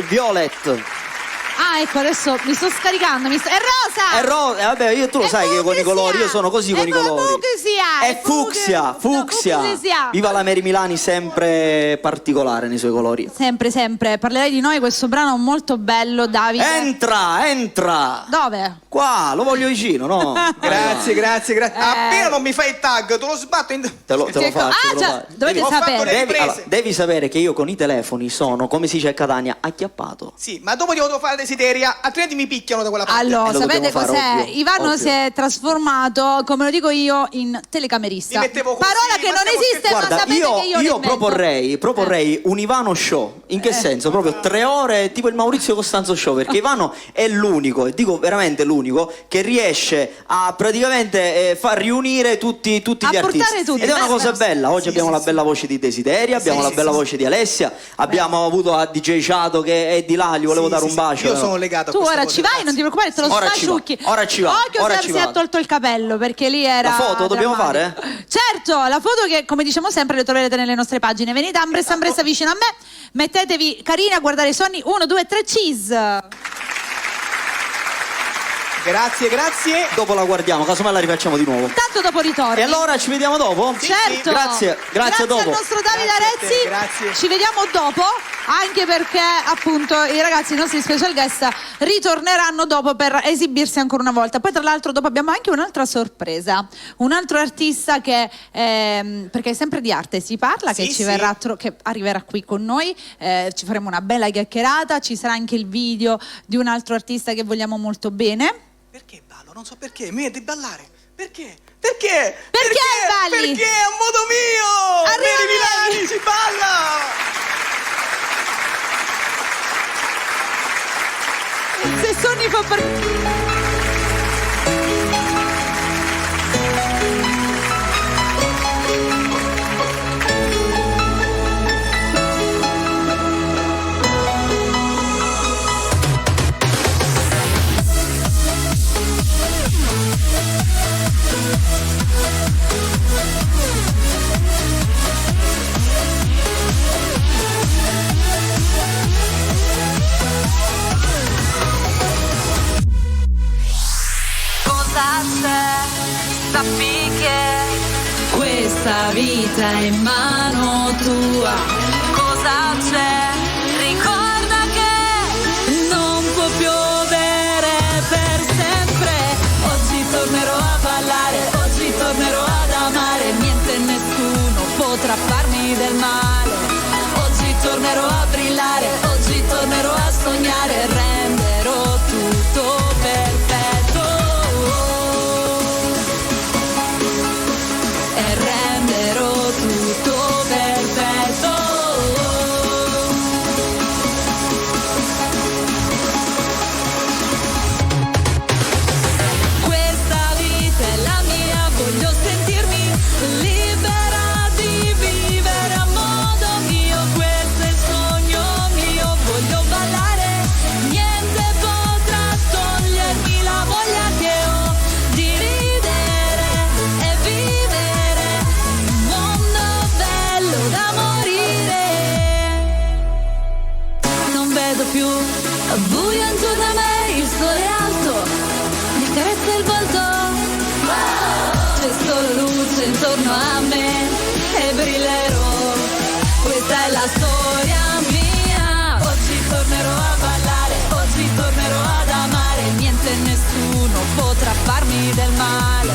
violet. Ah, ecco, adesso mi sto scaricando. È rosa! È rosa, vabbè, tu lo sai che io con i colori, io sono così con i colori. È fucsia. fucsia. Viva la Mary Milani, sempre particolare nei suoi colori. Sempre, sempre. Parlerai di noi, questo brano molto bello, Davide. Entra! Dove? Qua, lo voglio vicino, no? Grazie. Appena non mi fai il tag, te lo sbatto in... Te lo faccio. Ah, già, dovete sapere. Devi sapere che io con i telefoni sono, come si dice a Catania, acchiappato. Sì, ma dopo devo fare desideria, altrimenti mi picchiano da quella parte. Allora, lo sapete dobbiamo fare, cos'è? ovvio, Ivano ovvio. si è trasformato, come lo dico io, in telecamerista. Mi mettevo così, Parola che ma non stiamo esiste, ma Guarda, sapete che io io l'invento. proporrei un Ivano show. In che senso? Proprio 3 ore, tipo il Maurizio Costanzo show, perché Ivano è l'unico, e dico veramente l'unico, che riesce a praticamente far riunire tutti gli portare artisti. tutti, Ed è una beh, cosa beh. bella. Oggi abbiamo la bella voce di Desideria, abbiamo la bella voce di Alessia, abbiamo avuto a DJ Ciato che è di là, gli volevo dare un bacio. Io sono legato a Tu questa ora cosa, ci vai, grazie. non ti preoccupare, te lo Ora ci va, smasciucchi. ora ci va, Occhio ora se ci si va. è tolto il capello, perché lì era La foto dobbiamo drammatico. Certo, la foto che, come diciamo sempre, le troverete nelle nostre pagine. Venite a Ambressa vicino a me, mettetevi carini a guardare i sonni. 1, 2, 3, cheese. Grazie. Dopo la guardiamo, casomai la rifacciamo di nuovo. Tanto dopo ritorno. E allora ci vediamo dopo? Certo. Grazie, a dopo. al nostro Davide Grazie a te, Arezzi. grazie. Ci vediamo dopo, anche perché appunto i ragazzi, i nostri special guest, ritorneranno dopo per esibirsi ancora una volta. Poi tra l'altro dopo abbiamo anche un'altra sorpresa, un altro artista che perché sempre di arte si parla, che Sì, ci sì. verrà che arriverà qui con noi, ci faremo una bella chiacchierata, ci sarà anche il video di un altro artista che vogliamo molto bene. Perché ballo? Non so perché, mi devi ballare. Perché? Perché balli? Perché è un modo mio! Arriva Mary lei! Milani, si balla! Se sogni fa partire. Sappi che questa vita è in mano tua. Cosa c'è? Ricorda che non può piovere per sempre. Oggi tornerò a ballare, oggi tornerò ad amare. Niente e nessuno potrà farmi del male. luce intorno a me e brillerò. Questa è la storia mia. Oggi tornerò a ballare, oggi tornerò ad amare. Niente e nessuno potrà farmi del male.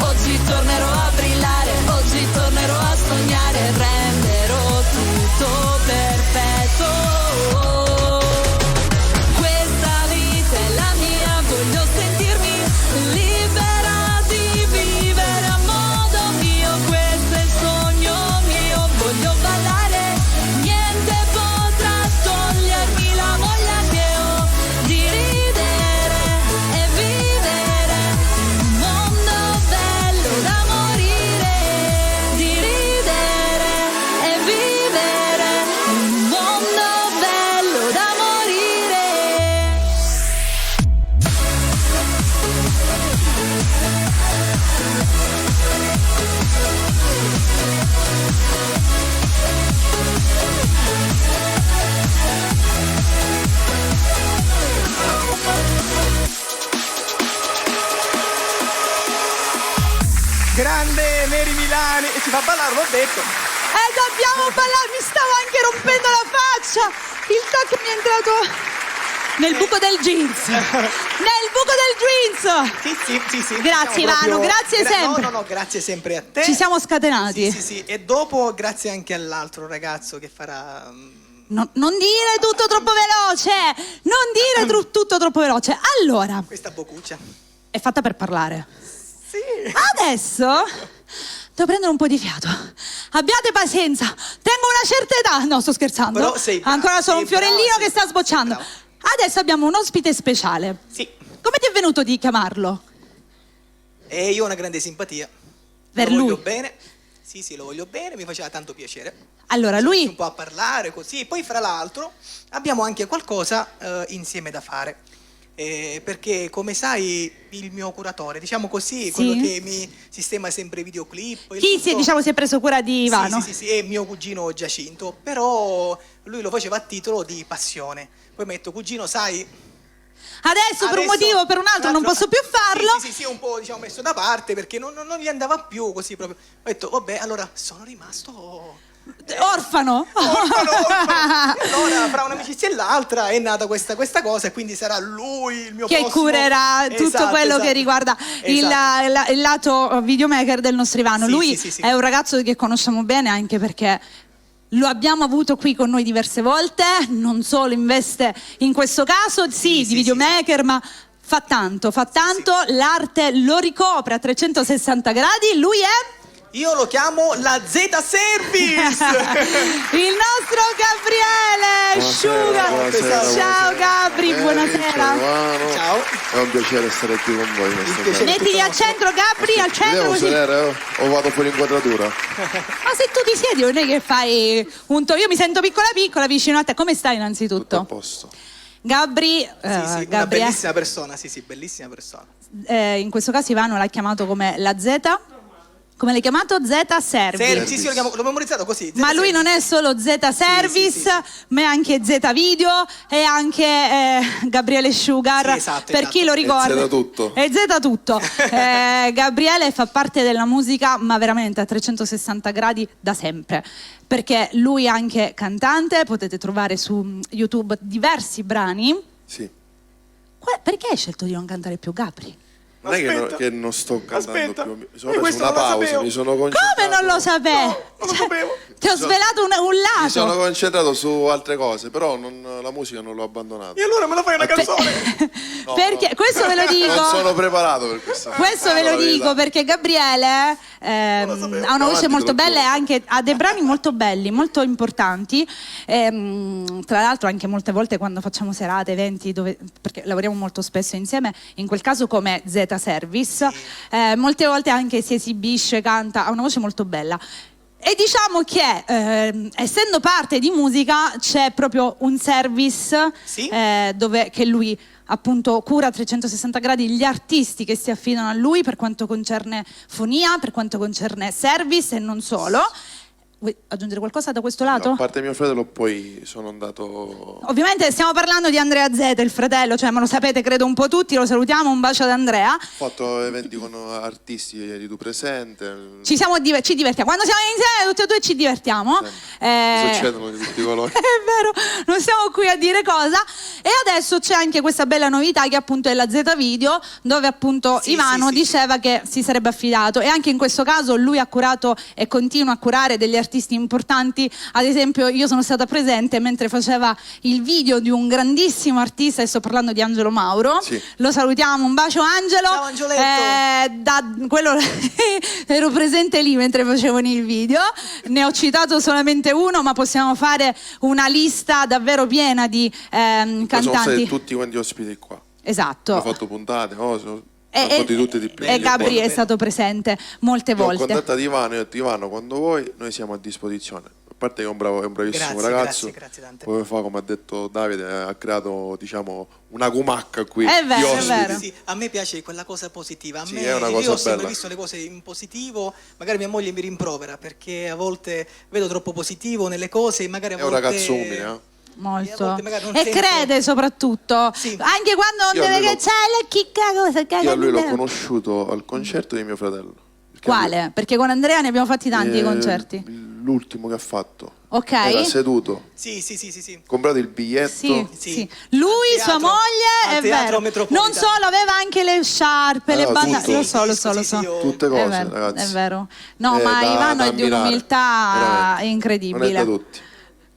Oggi tornerò a brillare, oggi tornerò a sognare. Renderò tutto perfetto. Questa vita è la mia, voglio sentirmi libera di vivere a modo mio. Questo è il sogno mio, voglio ballare. Niente potrà togliermi la voglia che ho di ridere e vivere un mondo bello da morire. Di ridere e vivere un mondo bello da morire. Grande Mary Milani, e ci fa ballare, l'ho detto. Dobbiamo ballare, mi stavo anche rompendo la faccia. Il tac mi è entrato nel buco del jeans. Nel buco del jeans. Sì. Grazie, Siamo Ivano, proprio- grazie sempre. No, grazie sempre a te. Ci siamo scatenati. Sì. E dopo grazie anche all'altro ragazzo che farà... Non dire tutto troppo veloce. Non dire tutto troppo veloce. Allora, questa boccuccia. è fatta per parlare. Sì. Adesso devo prendere un po' di fiato. Abbiate pazienza. Tengo una certa età. No, sto scherzando. Però sei brava, ancora sono sei un fiorellino brava, che sei- sta sbocciando. sei Adesso abbiamo un ospite speciale. Sì. Come ti è venuto di chiamarlo? E io ho una grande simpatia. Per lo lui? voglio bene. Sì, lo voglio bene, mi faceva tanto piacere. Allora, Un lui po' a parlare così. Poi fra l'altro abbiamo anche qualcosa insieme da fare. Perché come sai il mio curatore, diciamo così, quello che mi sistema sempre i videoclip. si è preso cura di Ivano? Sì, è mio cugino Giacinto, però lui lo faceva a titolo di passione. Poi mi ha detto, cugino, sai... Adesso per un motivo o per un altro non posso più farlo. Sì, un po' diciamo messo da parte perché non gli andava più così proprio. Ho detto, vabbè, allora sono rimasto... Orfano. Allora, fra un'amicizia e l'altra è nata questa cosa e quindi sarà lui il mio Che prossimo... curerà tutto quello che riguarda il lato videomaker del nostro Ivano. Sì, Lui sì. è un ragazzo che conosciamo bene anche perché lo abbiamo avuto qui con noi diverse volte, non solo investe in questo caso, di videomaker, ma fa tanto, l'arte lo ricopre a 360 gradi, lui è... Io lo chiamo la Z Service! Il nostro Gabriele Sugar. buonasera. Ciao Gabri, buonasera. Ciao. È un piacere stare qui con voi. piacere. Mettiti al centro, Gabri, al centro Devo così. sedere o vado fuori inquadratura? Ma se tu ti siedi non è che fai un io mi sento piccola vicino a te. Come stai Tutto a innanzitutto? posto. Gabri, Una Gabri, bellissima persona, bellissima persona. in questo caso Ivano l'ha chiamato come la Z. Come l'hai chiamato? Z Service. Sì, l'ho memorizzato così. Ma lui non è solo Z Service, ma è anche Z Video e anche Gabriele Sugar. Sì, esatto, per chi lo ricorda. È Z tutto. È Z tutto. Gabriele fa parte della musica, ma veramente a 360 gradi da sempre. Perché lui è anche cantante, potete trovare su YouTube diversi brani. Sì. Perché hai scelto di non cantare più, Gabri? Non è che non sto cantando Aspetta. più. Mi sono Io preso questo una non lo pausa, sapevo. mi sono concentrato. Come non lo sapevi? non lo sapevo. Ti ho svelato un Mi sono lato. concentrato su altre cose, però la musica non l'ho abbandonata. E allora me la fai una canzone? No, Perché no. questo ve lo dico. Non sono preparato per questo. Questo ve lo dico perché Gabriele ha una voce Avanti, molto bella e dottore. anche ha dei brani molto belli, molto importanti. Tra l'altro anche molte volte quando facciamo serate, eventi, perché lavoriamo molto spesso insieme, in quel caso come Z Service, molte volte anche si esibisce, canta, ha una voce molto bella. E diciamo che essendo parte di musica c'è proprio un service che lui appunto cura a 360 gradi gli artisti che si affidano a lui per quanto concerne fonia, per quanto concerne service e non solo. Vuoi aggiungere qualcosa da questo lato? A parte mio fratello, poi sono andato. Ovviamente stiamo parlando di Andrea Zeta, il fratello, cioè ma lo sapete credo un po' tutti, lo salutiamo, un bacio ad Andrea. Ho fatto eventi con artisti di Tu Presente. Ci divertiamo, quando siamo insieme tutti e due ci divertiamo. Succedono di tutti i colori. È vero, non siamo qui a dire cosa. E adesso c'è anche questa bella novità che appunto è la Z Video, dove appunto Ivano diceva che si sarebbe affidato, e anche in questo caso lui ha curato e continua a curare degli artisti importanti. Ad esempio io sono stata presente mentre faceva il video di un grandissimo artista, e sto parlando di Angelo Mauro. Lo salutiamo, un bacio Angelo. Ciao Angioletto. Ero presente lì mentre facevano il video, ne ho citato solamente uno, ma possiamo fare una lista davvero piena di cantanti. Sono stati tutti quanti ospiti qua. Esatto. Ho fatto puntate, di tutte di più. E Gabri è stato presente molte volte. Ho contattato Ivano e ho detto: Ivano, quando vuoi noi siamo a disposizione. A parte che è un bravissimo ragazzo. Grazie tante. Come fa, come ha detto Davide, ha creato, diciamo, una gumacca qui. È vero, di è ospiti. vero. Sì, a me piace quella cosa positiva. È una cosa io ho sempre bella. visto le cose in positivo, magari mia moglie mi rimprovera perché a volte vedo troppo positivo nelle cose, magari a È un volte ragazzo umile, Molto. volte magari non E sento- crede soprattutto. Sì. Anche quando non Io a deve lui che c'è la chicca cosa. Io a lui l'ho conosciuto al concerto di mio fratello. Perché Quale? Perché con Andrea ne abbiamo fatti tanti di concerti. L'ultimo che ha fatto. Ok. Era seduto. Sì. Comprato il biglietto. Sì. Lui, Al sua teatro- moglie, al è Teatro vero. Metropolitano. Non solo, aveva anche le sciarpe, le Allora, bandane. tutto. Lo so. Tutte cose, È vero, ragazzi. è vero. No, ma da Ivano è di ammirare, un'umiltà veramente. incredibile. Non è da tutti.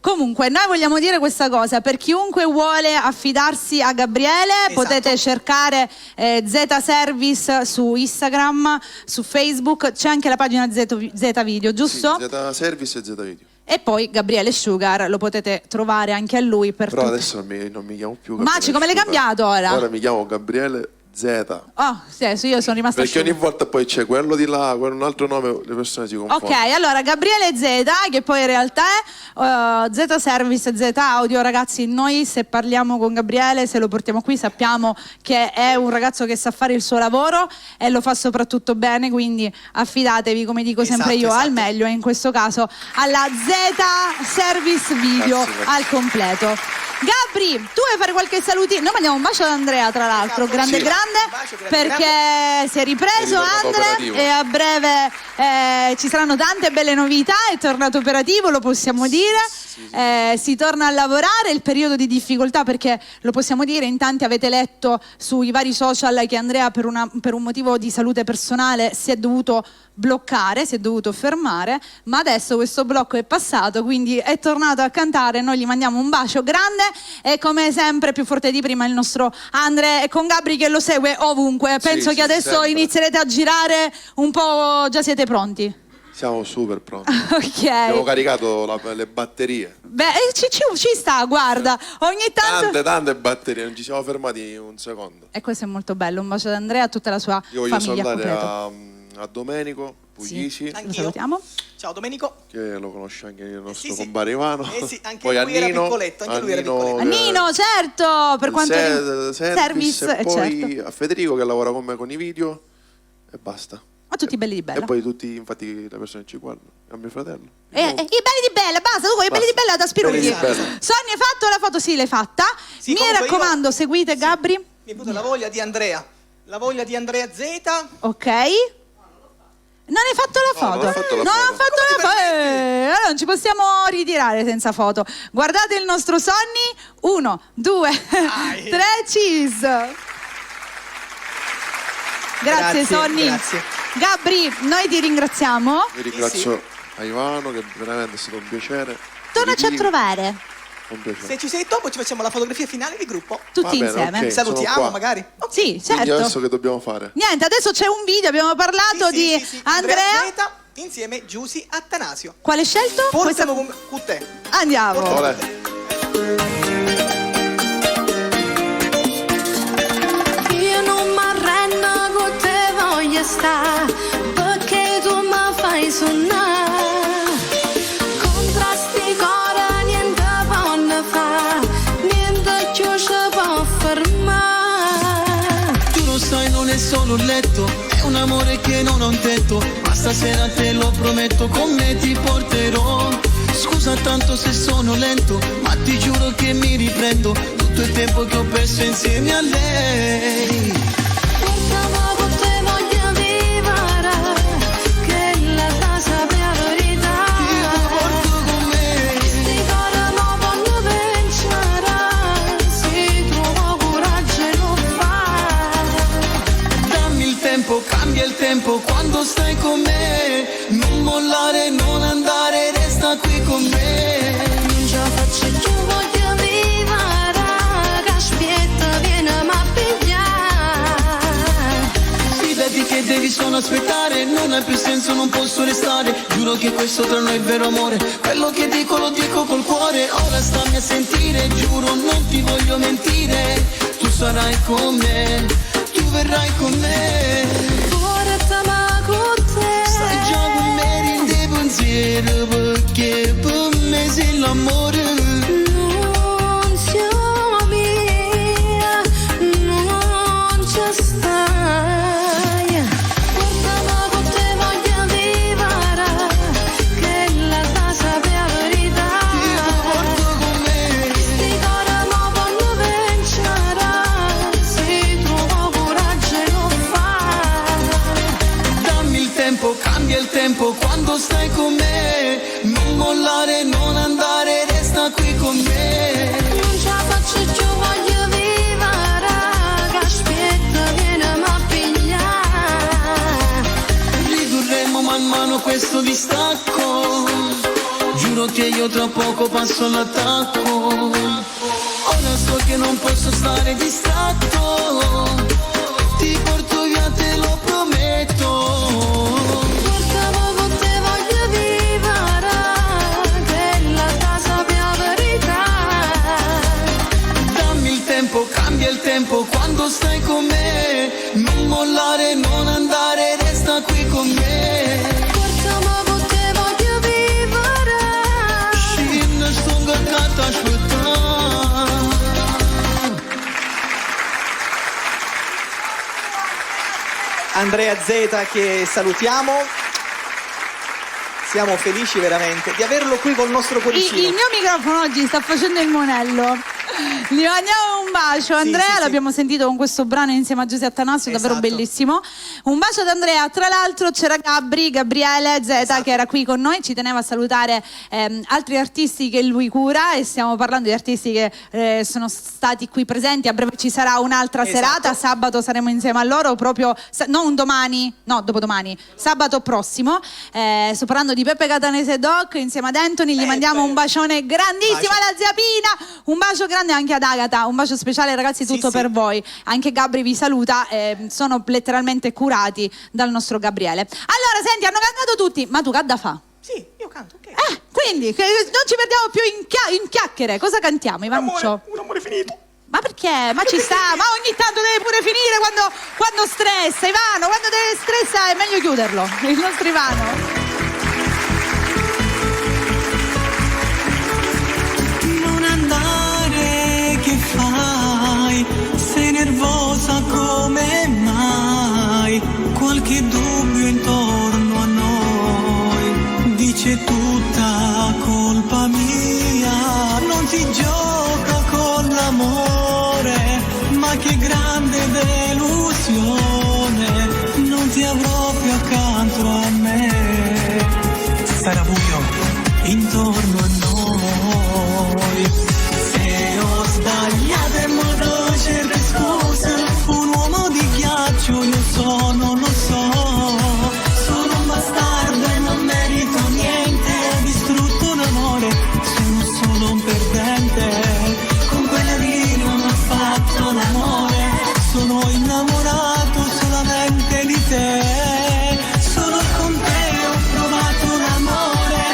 Comunque, noi vogliamo dire questa cosa: per chiunque vuole affidarsi a Gabriele, potete cercare Z Service su Instagram, su Facebook, c'è anche la pagina Z Video, giusto? Sì, Z Service e Z Video. E poi Gabriele Sugar lo potete trovare anche a lui per Però tutte- adesso non mi chiamo più Maci, come l'hai Sugar. cambiato ora? Ora mi chiamo Gabriele Z. Oh, sì, io sono rimasta Perché ogni asciutta. volta poi c'è quello di là, un altro nome, le persone si confondono. Ok, allora Gabriele Z, che poi in realtà è Z Service, Z Audio. Ragazzi, noi se parliamo con Gabriele, se lo portiamo qui, sappiamo che è un ragazzo che sa fare il suo lavoro e lo fa soprattutto bene, quindi affidatevi, come dico sempre io, al meglio, e in questo caso alla Z Service Video. Grazie. Al completo. Gabri, tu vuoi fare qualche salutino? Noi mandiamo un bacio ad Andrea, tra l'altro, grande Sì. perché si è ripreso ritornato Andre operativo. e a breve ci saranno tante belle novità, è tornato operativo, lo possiamo dire. Si torna a lavorare, il periodo di difficoltà, perché lo possiamo dire, in tanti avete letto sui vari social che Andrea per un motivo di salute personale si è dovuto bloccare, si è dovuto fermare, ma adesso questo blocco è passato, quindi è tornato a cantare. Noi gli mandiamo un bacio grande e come sempre più forte di prima il nostro Andre, con Gabri che lo segue ovunque. Penso che adesso sempre. inizierete a girare un po', già siete pronti? Siamo super pronti. Ok. Abbiamo caricato le batterie. Beh, ci sta, guarda, ogni tanto... Tante batterie, non ci siamo fermati un secondo. E questo è molto bello, un bacio ad Andrea e a tutta la sua Io voglio famiglia salutare completa. a Domenico Puglisi, Lo Anch'io. salutiamo. Ciao Domenico. che lo conosce anche il nostro sì. compare Ivano. Sì, anche Poi a lui era Nino, piccoletto, anche a lui era Nino, piccoletto. A Nino, certo, per quanto service, e poi certo. a Federico che lavora con me con i video e basta. Ma tutti belli di bella. E poi tutti, infatti, le persone ci guardano. A mio fratello. I belli di bella, basta, tu con i belli di bella da spirugli. Belli di bella. Sonia, hai fatto la foto? Sì, l'hai fatta. Sì, Mi comunque raccomando, seguite Gabri. Mi è venuta la voglia di Andrea. La voglia di Andrea Z. Ok. Non hai fatto la foto? non ho fatto la Non foto. ho fatto la foto. Allora non ci possiamo ritirare senza foto. Guardate il nostro Sonny. 1, 2, 3, cheese. Grazie Sonny. Grazie. Gabri, noi ti ringraziamo. Vi ringrazio a Ivano, che veramente è stato un piacere. Tornaci a Vivi, trovare. Un piacere. Se ci sei dopo ci facciamo la fotografia finale di gruppo. Tutti Va bene, insieme. ok. sono Salutiamo qua. magari. Ok. Sì, Quindi certo. adesso che dobbiamo fare? Niente, adesso c'è un video, abbiamo parlato Sì, di sì. Andrea. Z insieme Giusy Attanasio. Quale hai scelto? Portamo con te. Andiamo. Olè. Io non mi arrendo con te voglio stare, perché tu mi fai suonare. Contrasti cuore, niente può fare, niente più ci può fermare. Tu lo sai, non è solo un letto, è un un amore che non ho detto, ma stasera te lo prometto, con me ti porterò. Scusa tanto se sono lento, ma ti giuro che mi riprendo tutto il tempo che ho perso insieme a lei. Portami con te, voglio vivere, che la casa mia verità. Ti porto con me. Questi cuore non voglio vincere, se trovo coraggio e lo fai. Dammi il tempo, cambia il tempo quando stai con me. Non mollare, non andare, resta qui con me. Non ce la faccio più, voglio vivere, che aspetta, vieni a pigliare. Fidati che devi solo aspettare, non ha più senso, non posso restare. Giuro che questo tra noi è vero amore, quello che dico lo dico col cuore. Ora stammi a sentire, giuro non ti voglio mentire. Tu sarai con me, tu verrai con me. Portami con te. Stai già con me, rende pensiero, perché per me sei l'amore. Non siamo mia, non ci stai. Portami con te, voglio vivere, che la casa mia verità. Ti porto con me. Questi cuore non voglio vincere, se trovo coraggio e lo fai. Dammi il tempo, cambia il tempo quando stai con me. Non mollare, non andare, resta qui con me. Non ce la faccio più, voglio vivere, che aspetta, vieni a pigliare. Ridurremo man mano questo distacco. Giuro che io tra poco passo all'attacco. Ora so che non posso stare distratto. Ti porto via, te lo prometto. Portami con te, voglio vivere, che la casa mia verità. Dammi il tempo, cambia il tempo quando stai con me. Non mollare, non andare, resta qui con me. Portami con te, voglio vivere. Scinna, sto gaggata, aspetta. Andrea Zeta che salutiamo. Siamo felici veramente di averlo qui col nostro cuoricino. Il mio microfono oggi sta facendo il monello. Gli mandiamo un bacio. Andrea, sì. l'abbiamo sentito con questo brano insieme a Giuseppe Attanasio, davvero Esatto. bellissimo. Un bacio ad Andrea. Tra l'altro c'era Gabriele Zeta Esatto. che era qui con noi, ci teneva a salutare altri artisti che lui cura, e stiamo parlando di artisti che sono stati qui presenti. A breve ci sarà un'altra Esatto. serata, sabato saremo insieme a loro, proprio non domani, no, dopodomani, sabato prossimo. Sto parlando di Peppe Catanese Doc insieme ad Anthony. Gli mandiamo un bacione grandissimo Bacio. alla zia Pina, un bacio grande anche ad Agata, un bacio speciale ragazzi, tutto Sì, per sì. voi. Anche Gabri vi saluta, sono letteralmente curati dal nostro Gabriele. Allora senti, hanno cantato tutti, ma tu che da fa? Sì, io canto, ok. Quindi non ci perdiamo più in chiacchiere. Cosa cantiamo, Ivanuccio? Un amore finito. Ma perché? Ma ci sta, ma ogni tanto deve pure finire quando stressa, Ivano, quando deve stressa è meglio chiuderlo, il nostro Ivano. Non andare, che fai? Sei nervosa come mai? Qualche dubbio intorno a noi dice tutta colpa mia. Non si gioca con l'amore, ma che grande delusione. Non ti avrò più accanto a me. Sarà buio intorno a noi. Se ho sbagliato in modo cerco scusa. Un uomo di ghiaccio io sono, lo so. Sono un bastardo e non merito niente. Ho distrutto l'amore, sono solo un perdente. Con quella lì non ho fatto l'amore. Sono innamorato solamente di te. Solo con te ho provato l'amore.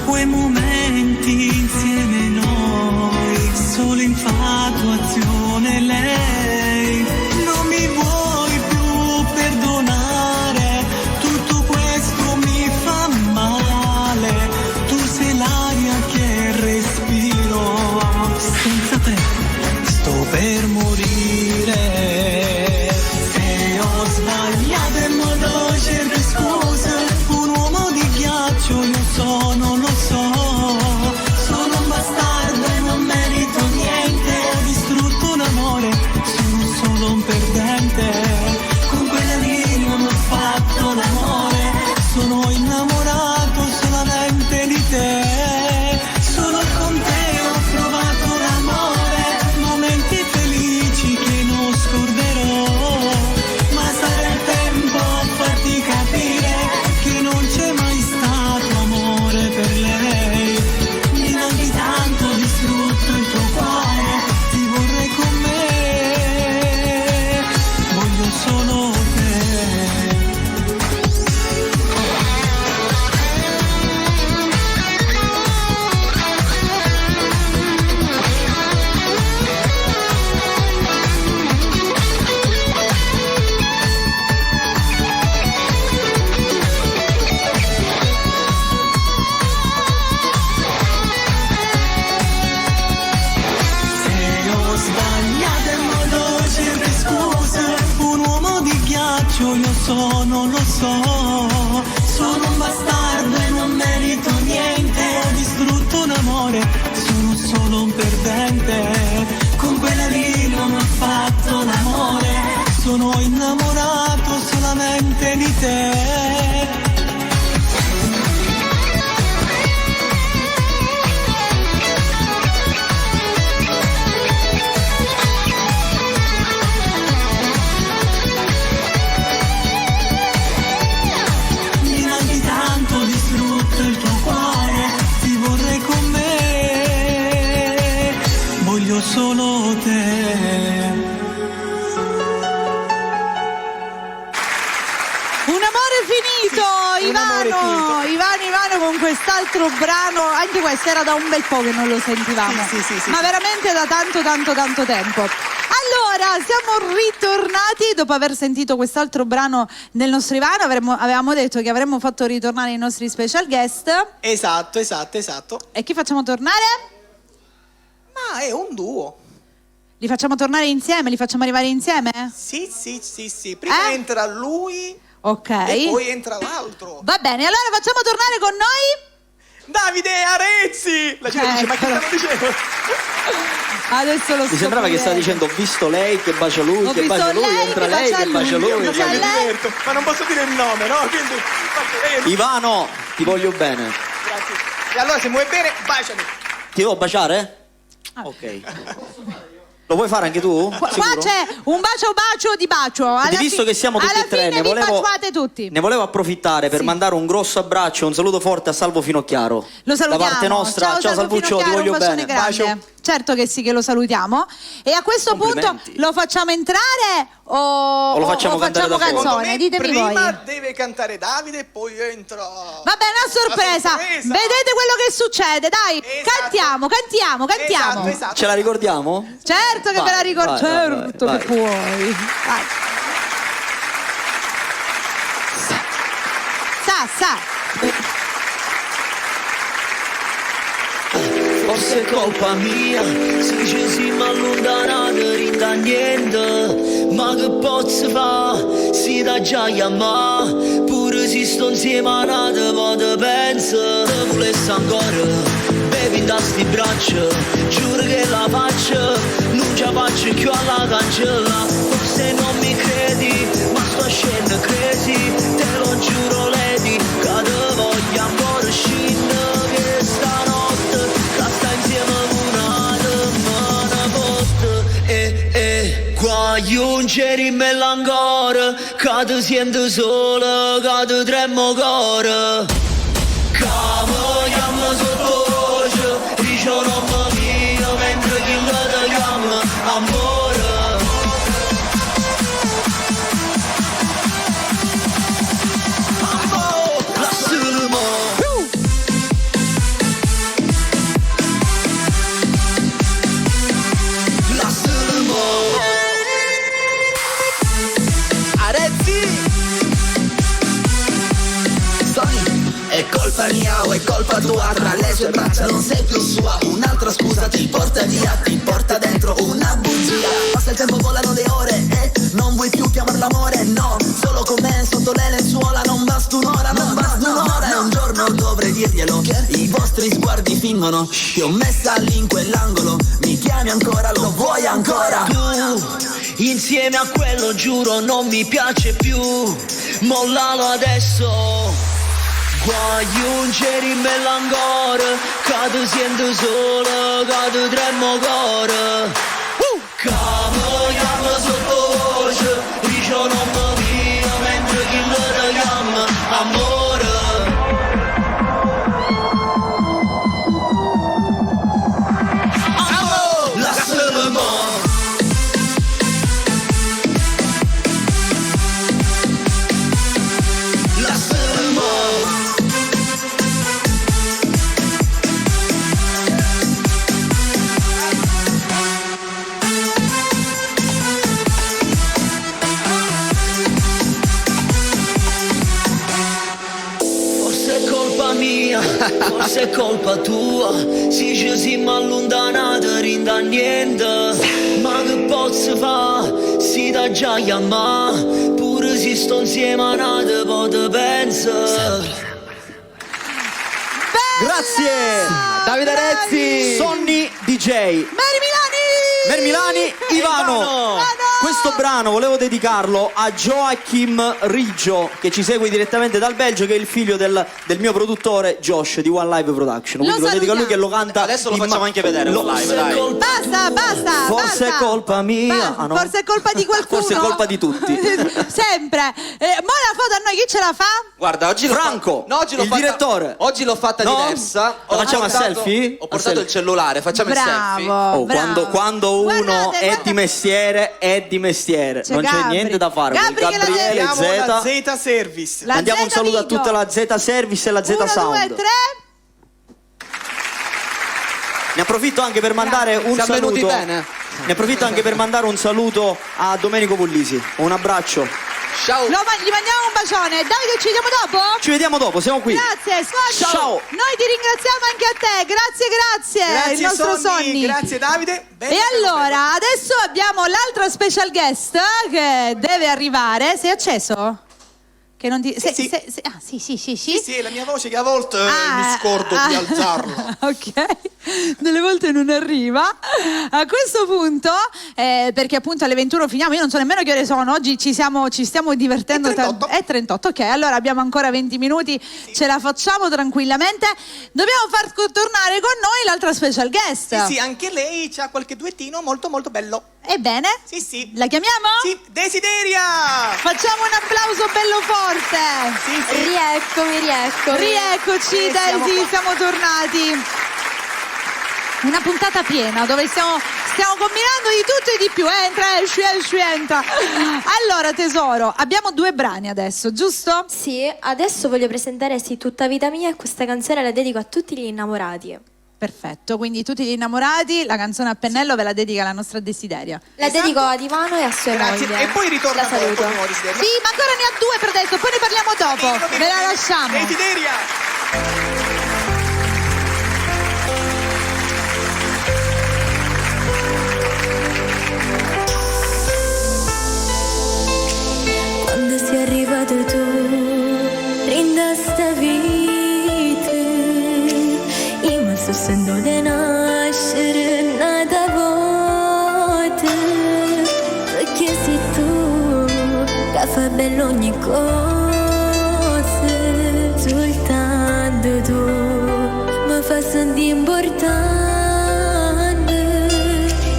quei momenti insieme noi, solo infatuazione lei. Non mi vuoi più perdonare, tutto questo mi fa male. Tu sei l'aria che respiro, senza te sto per morire. Se ho sbagliato in modo cerco scusa, un uomo di ghiaccio io sono, lo so. Sono un bastardo e non merito niente, ho distrutto un amore, sono solo un perdente. Con quella lì non ho fatto l'amore, sono innamorato solamente di te. Solo con te ho provato l'amore, momenti felici che non scorderò. Ma sarà il tempo a farti capire che non c'è mai stato amore per lei. Mi manchi tanto, ho distrutto il tuo cuore, ti vorrei con me, voglio solo te. Se ho sbagliato in modo cerco scusa, un uomo di ghiaccio io sono, lo so. Sono un bastardo e non merito niente, ho distrutto un amore, sono solo un perdente. Con quella lì non ho fatto l'amore, sono innamorato solamente di te. Mi manchi tanto, ho distrutto il tuo cuore, ti vorrei con me, voglio solo te. Un amore finito, Un amore Ivano, Ivano con quest'altro brano, anche questo era da un bel po' che non lo sentivamo, Sì, ma veramente da tanto tempo. Allora, siamo ritornati dopo aver sentito quest'altro brano del nostro Ivano, avevamo detto che avremmo fatto ritornare i nostri special guest. Esatto. E chi facciamo tornare? Ma è un duo. Li facciamo tornare insieme? Li facciamo arrivare insieme? Sì. Prima entra lui Ok. e poi entra l'altro. Va bene, allora facciamo tornare con noi Davide Arezzi! La gente dice, ma che stanno dicendo? Adesso lo Mi sembrava che stava dicendo ho visto lei che bacia lui, Ho che visto bacia lui, lei entra che lei bacia che bacia lui. lui. Io Bacia mi lei. diverto, ma non posso dire il nome, no? Quindi faccio Ivano, ti voglio bene. Grazie. E allora se muove bene, baciami. Ti devo baciare? Ok. Lo vuoi fare anche tu? Qua Sicuro? c'è un bacio di bacio. Quindi, visto che siamo tutti alla e tre, fine vi baciate tutti. ne volevo approfittare per mandare un grosso abbraccio, un saluto forte a Salvo Finocchiaro. Lo salutiamo. Da parte nostra, ciao Salvuccio, ti Finocchiaro, voglio un bacione bene. grande. Bacio. Certo che sì, che lo salutiamo. E a questo punto Complimenti. lo facciamo entrare o lo facciamo cantare da fuori? canzone? Secondo me Ditemi prima voi. deve cantare Davide e poi entra... Va bene, una sorpresa. La sorpresa. Vedete quello che succede, dai. Esatto. Cantiamo. Esatto. Ce la ricordiamo? Certo che Vai, ve la ricordo. vai, Certo vai, che vai. puoi. Vai. Sa. Forse è colpa mia se ci siamo allontanati rinda niente. Ma che posso fare? Si da già chiamare. Pure se sto insieme a nata ma te penso. Te volessi ancora bevi in sti braccia. Giuro che la faccio non ce la faccio più alla cancella. Forse non mi credi ma sto scendendo crazy. Te lo giuro lady che te voglio ancora scendere. Che stanotte che sta insieme una domana botte. Qua io non c'eri in me ancora. Che ti sento solo, che ti tremo cuore. Che vogliamo sottovoce, dice un nome mio mentre chi te chiama amore. Amore, lasciamo. è colpa mia o è colpa tua? Tra le sue braccia non sei più sua. Un'altra scusa ti porta via, ti porta dentro una bugia. Passa il tempo, volano le ore e non vuoi più chiamarlo amore, no. Solo con me sotto le lenzuola, non basta un'ora, non basta un'ora. E un giorno dovrei dirglielo che i vostri sguardi fingono. Ti ho messa lì in quell'angolo, mi chiami ancora, lo vuoi ancora? Tu, insieme a quello giuro non mi piace più. Mollalo adesso. Guagliungeri in mell'angora, cado sento solo, cado tremmo cuore. Camo chiama sottovoce, dice non mi via mentre chi lo chiama amore. Amore, lascialo mo'. Forse è colpa tua, se ci siamo allontanati rinda niente. Ma che posso fare, si da già chiamare, pure se sto insieme a nata poi te penso. Grazie Davide Rezzi, Sonny DJ, Mermilani, Ivano. Questo brano volevo dedicarlo a Joachim Riggio, che ci segue direttamente dal Belgio, che è il figlio del mio produttore Josh di One Live Production. Quindi lo dedico a lui che lo canta. Adesso lo facciamo anche vedere live, dai. Basta. Forse è colpa mia. No? Forse è colpa di qualcuno. Forse è colpa di tutti. Sempre. Mo la foto a noi chi ce la fa? Guarda, oggi Franco, il direttore. Oggi l'ho fatta diversa. La facciamo a selfie? Ho portato il cellulare, facciamo il selfie. Bravo. Quando uno Guardate. di mestiere, è di mestiere. Non c'è Gabri. niente da fare. Gabri che la Gabriele Abbiamo la Z. Z Service. La Mandiamo un Z saluto a Video. tutta la Z Service e la Z 1, Sound. 2, 3. Ne approfitto anche per mandare un Siamo venuti saluto. bene. Ne approfitto anche per mandare un saluto a Domenico Puglisi. Un abbraccio. Ciao. Gli mandiamo un bacione. Davide, ci vediamo dopo? Ci vediamo dopo, siamo qui. Grazie, Sonny. Ciao. Noi ti ringraziamo anche a te. Grazie. Il nostro Sonny. Grazie Davide. E allora, adesso abbiamo l'altra special guest che deve arrivare. Sei acceso? Che non ti... Sì. Sì, è la mia voce che a volte mi scordo di alzarla. Ok, delle volte non arriva. A questo punto, perché appunto alle 21 finiamo, io non so nemmeno che ore sono, oggi ci stiamo divertendo. È 38, ok, allora abbiamo ancora 20 minuti, ce la facciamo tranquillamente. Dobbiamo far tornare con noi l'altra special guest. Sì, anche lei ha qualche duettino molto molto bello. Ebbene? Sì. La chiamiamo? Sì, Desideria! Facciamo un applauso bello forte. Sì. Rieccoci Daisy, siamo tornati. Una puntata piena dove stiamo combinando di tutto e di più. Entra, entra. Allora tesoro, abbiamo 2 brani adesso, giusto? Sì, adesso voglio presentare Sì tutta vita mia e questa canzone la dedico a tutti gli innamorati. Perfetto, quindi tutti gli innamorati, la canzone a pennello ve la dedica la nostra Desideria. La dedico ad Ivano e a sua Grazie. moglie. E poi ritorna La saluto. dopo, nuovo Desideria. Sì, ma ancora ne ha 2 per adesso, poi ne parliamo dopo. Ve la lasciamo. Desideria! Quando sei arrivato tu, rinda sta vita, io mi sto sentendo di nascere nata volta, perché sei tu che fa bello ogni cosa, soltanto tu mi fa sentire importante,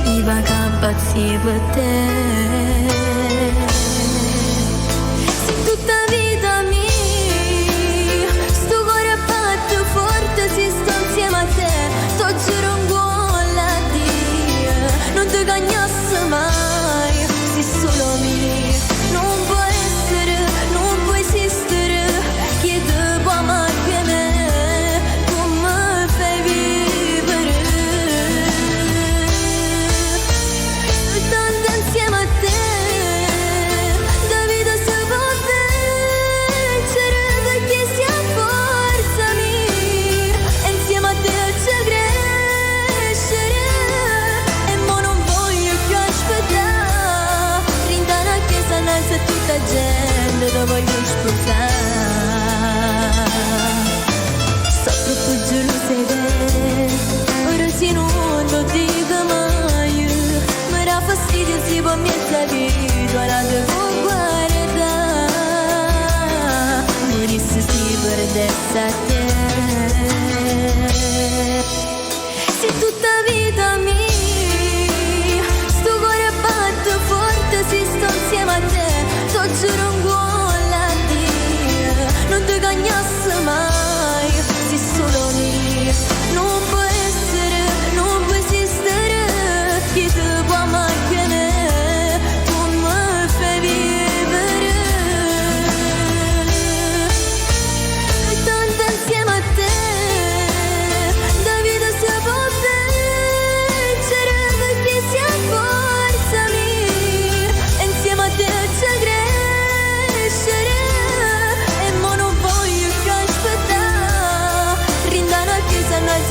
io va che impazzire per te. Tutta vita mia, sto cuore batte forte, si sto insieme a te, sto giuro un gol a Dio, non ti cagnasse mai, sei solo mia, non può essere, non può esistere, chi ti può amare più me, come fai vivere, soltanto insieme a te.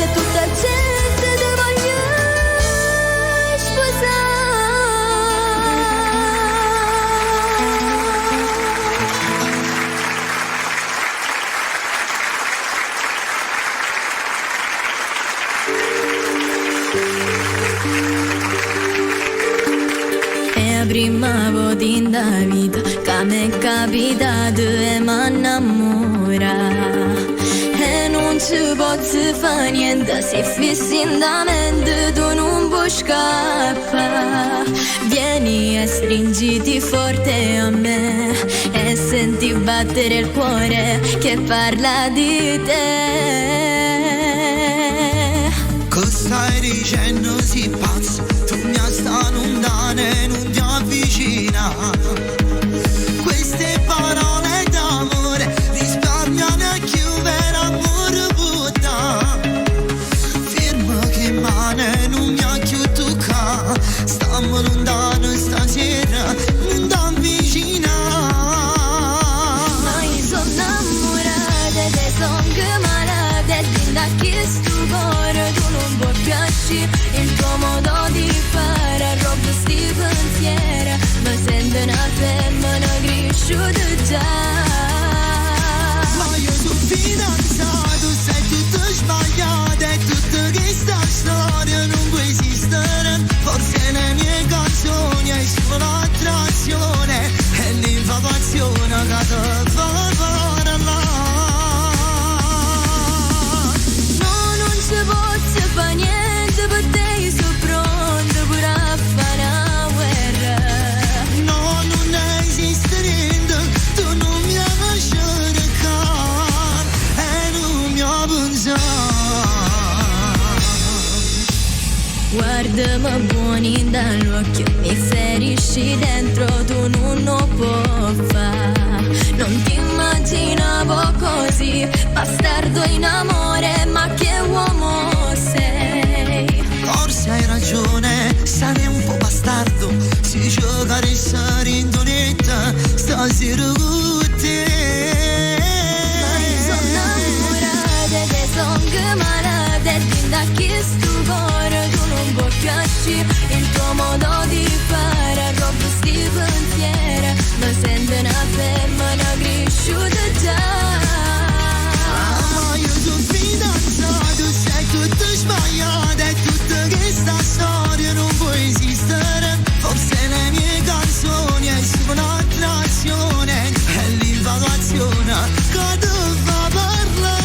e tutta gente ti voglio sposare. È la prima volta in da vita che mi è capitato e mi innamora. E non ci posso fare niente, se fissi in da mente tu non puoi scappare. Vieni e stringiti forte a me e senti battere il cuore che parla di te. Cosa stai dicendo si pazzo? Tu mi stai lontano e non ti avvicina. Queste parole d'amore risparmiano a chi per amore puttana. Fermo che mane non mi ha più toccato. Stiamo lontano stasera, non ti avvicina. Ma io sono innamorata, te sono anche malata, e da chi sto cuore tu non puoi piacerci. Il tuo modo di fare roba sti pensieri, mi sento una femmina cresciuta già. Ma io sono fidanzato, sei tutto sbagliato, è tutta questa storia non può esistere. Forse le mie canzoni è solo attrazione, è l'infatuazione che ti fa parlare. No, non ci posso fare niente per te, io sono pronta pure a fare una guerra. No, non esiste niente, tu non mi lasci recare e non mi pensare. Guardami buoni dall'occhio, mi ferisci dentro, tu non lo puoi fare. Non ti immaginavo così, bastardo in amore, ma che uomo sei. Forse hai ragione, sarei un po' bastardo. Si gioca a restare in donetta, stasera con te. Ma io sono innamorata, te sono anche malata, e da chi sto cuore tu non puoi piacerci. Il tuo modo di fare roba sti pensieri, mi sento una femmina cresciuta già. Ma io sono fidanzato, sei tutto sbagliato, è tutta questa storia non può esistere. Forse le mie canzoni è solo un'attrazione, è l'infatuazione che ti fa parlare.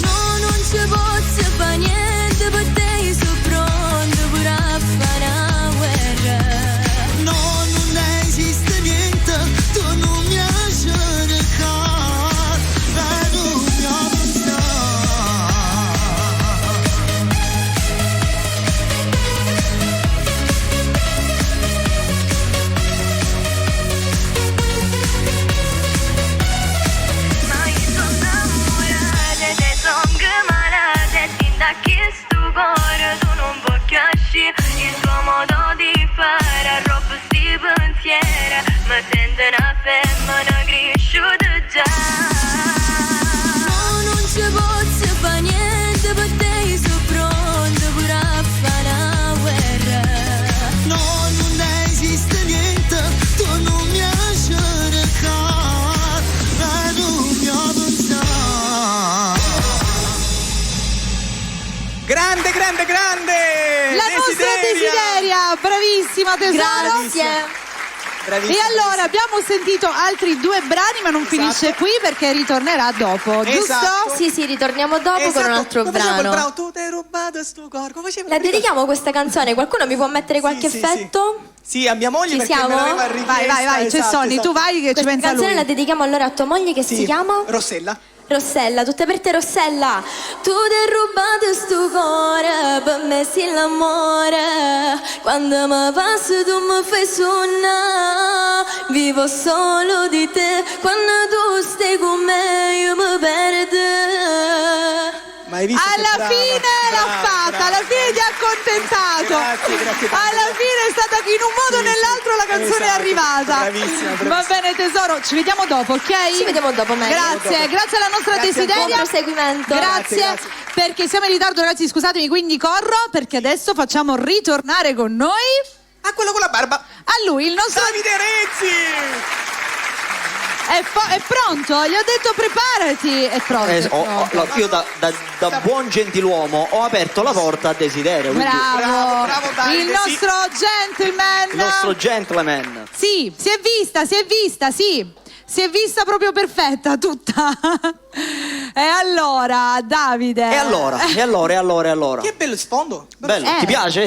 No, non ci posso fare niente per te, io sono pronta pure a fare una guerra. No, non esiste niente, tu non mi lasci recare e non mi Ma io sono innamorata, te sono anche malata, e da chi sto cuore tu non puoi piacerci. Il tuo modo di fare roba sti pensieri, mi sento una femmina cresciuta già. No, non ci posso fare niente per te, io sono pronta pure a fare una guerra. No, non esiste niente, tu non mi lasci recare e non mi pensare. Grande, grande, grande! La nostra Desideria, bravissima tesoro. Grazie. Bravissima. E allora abbiamo sentito altri 2 brani, ma non finisce qui perché ritornerà dopo, Esatto. giusto? Sì, ritorniamo dopo con un altro Come faceva quel brano. Tu ti hai rubato sto corpo. Come faceva? La dedichiamo questa canzone, qualcuno mi può mettere qualche Sì, effetto? Sì, a mia moglie Ci perché siamo? me l'aveva richiesta. Vai, c'è esatto, Sonny, esatto. tu vai che ci Questa pensa canzone lui. la dedichiamo allora a tua moglie che Sì. si chiama? Rossella. Rossella, tutte per te Rossella. Tu ti hai rubato sto cuore, per me sei l'amore. Quando mi passi tu mi fai suonare. Vivo solo di te, quando tu stai con me io mi perdo. Hai visto che alla brava, fine l'ha brava, fatta, brava. alla fine ti ha accontentato. Grazie. Alla fine è stata in un modo o nell'altro la canzone è Esatto. arrivata. Bravissima. Va bene tesoro, ci vediamo dopo, ok? Ci vediamo dopo, Maggie. Grazie alla nostra Grazie, Desideria. Buon proseguimento. Grazie, perché siamo in ritardo ragazzi, scusatemi, quindi corro perché adesso facciamo ritornare con noi Ah, quello con la barba. a lui, il nostro... Davide Renzi! È pronto, gli ho detto preparati, è pronto. È pronto. Io da buon gentiluomo ho aperto la porta a Desiderio. Quindi Bravo, bravo Davide, il nostro gentleman. il nostro gentleman. Sì, si è vista, sì. Si è vista proprio perfetta, tutta. E allora, Davide. E allora. Che bello sfondo. Bello, ti piace?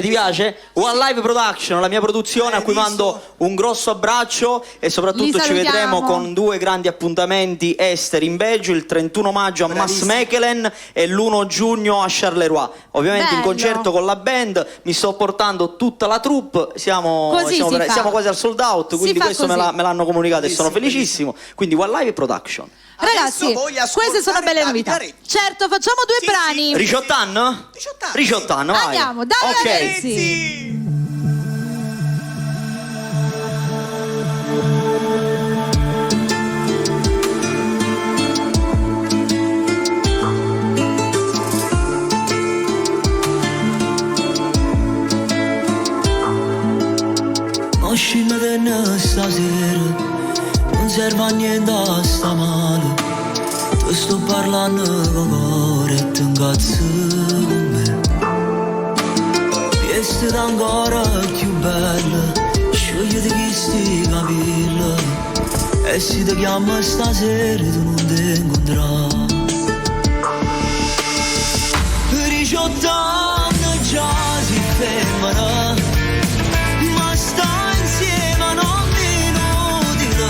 One Live Production, la mia produzione, a cui mando un grosso abbraccio e soprattutto Li ci vedremo salutiamo. con 2 grandi appuntamenti esteri in Belgio, il 31 maggio a Maasmechelen e l'1 giugno a Charleroi. Ovviamente in Bello. concerto con la band, mi sto portando tutta la troupe, siamo quasi al sold out, quindi fa questo me così. l'hanno comunicato e sono Bellissimo, felicissimo. Quindi One Live Production. Ragazzi, Adesso voglio queste sono belle ascoltare novità. Davide Renzi. Certo, facciamo 2 Sì, brani. sì. Ricciottan? Ricciottan, vai. Andiamo, Davide Ok. Renzi. Non scimmetene stasera, non serve a niente a sta male. Ti sto parlando con cuore e ti incazzi con me. Viesti ancora più bella, sciogliete chi sti capelli. E se ti chiamo stasera tu non ti incontrerai. 18 anni già si fermano, ma sta insieme non inutile.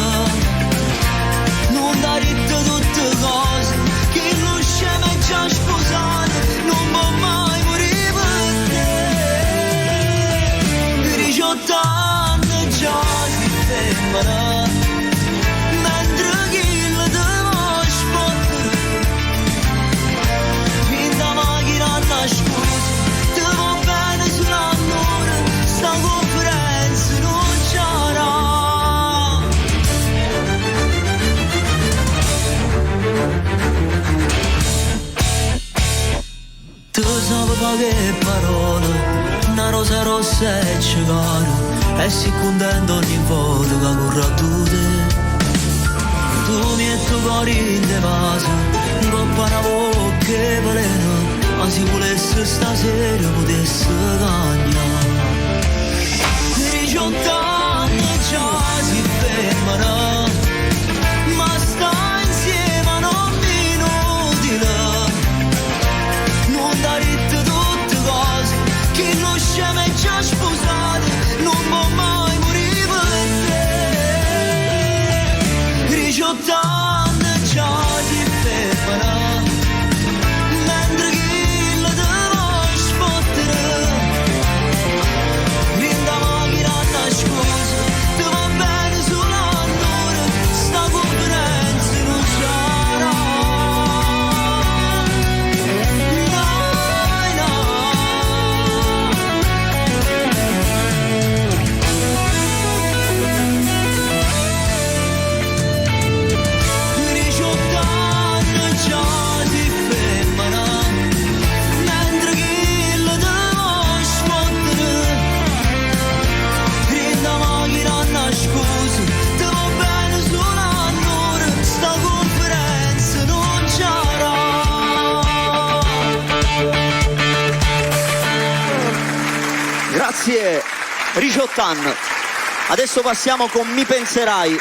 Non dà detto tutte cose che non scema è già sposato, non può mai morire per te. 18 anni già si fermano, mentre chi lo deve spottere in da macchina nascosta. Ti va bene sull'annore, sta conferenza non c'era. Tu sapevi poche parole, una rosa rossa e cigaro, e si contento ogni volta che corre a te. Tu mi e tu cuore in te vaso, un coppa una bocca e veleno, ma se volesse stasera potesse cagnare. 18 anni già si fermano, ma sta insieme non inutile. Non dà retta tutte cose che non scema è già sposato, non può mai morire per te. 18 anni già si fermano, mentre chi lo deve spottere in da macchina nascosta. Ti va bene sull'annore, sta conferenza non c'era. Grazie Ricciottan. Adesso passiamo con Mi penserai.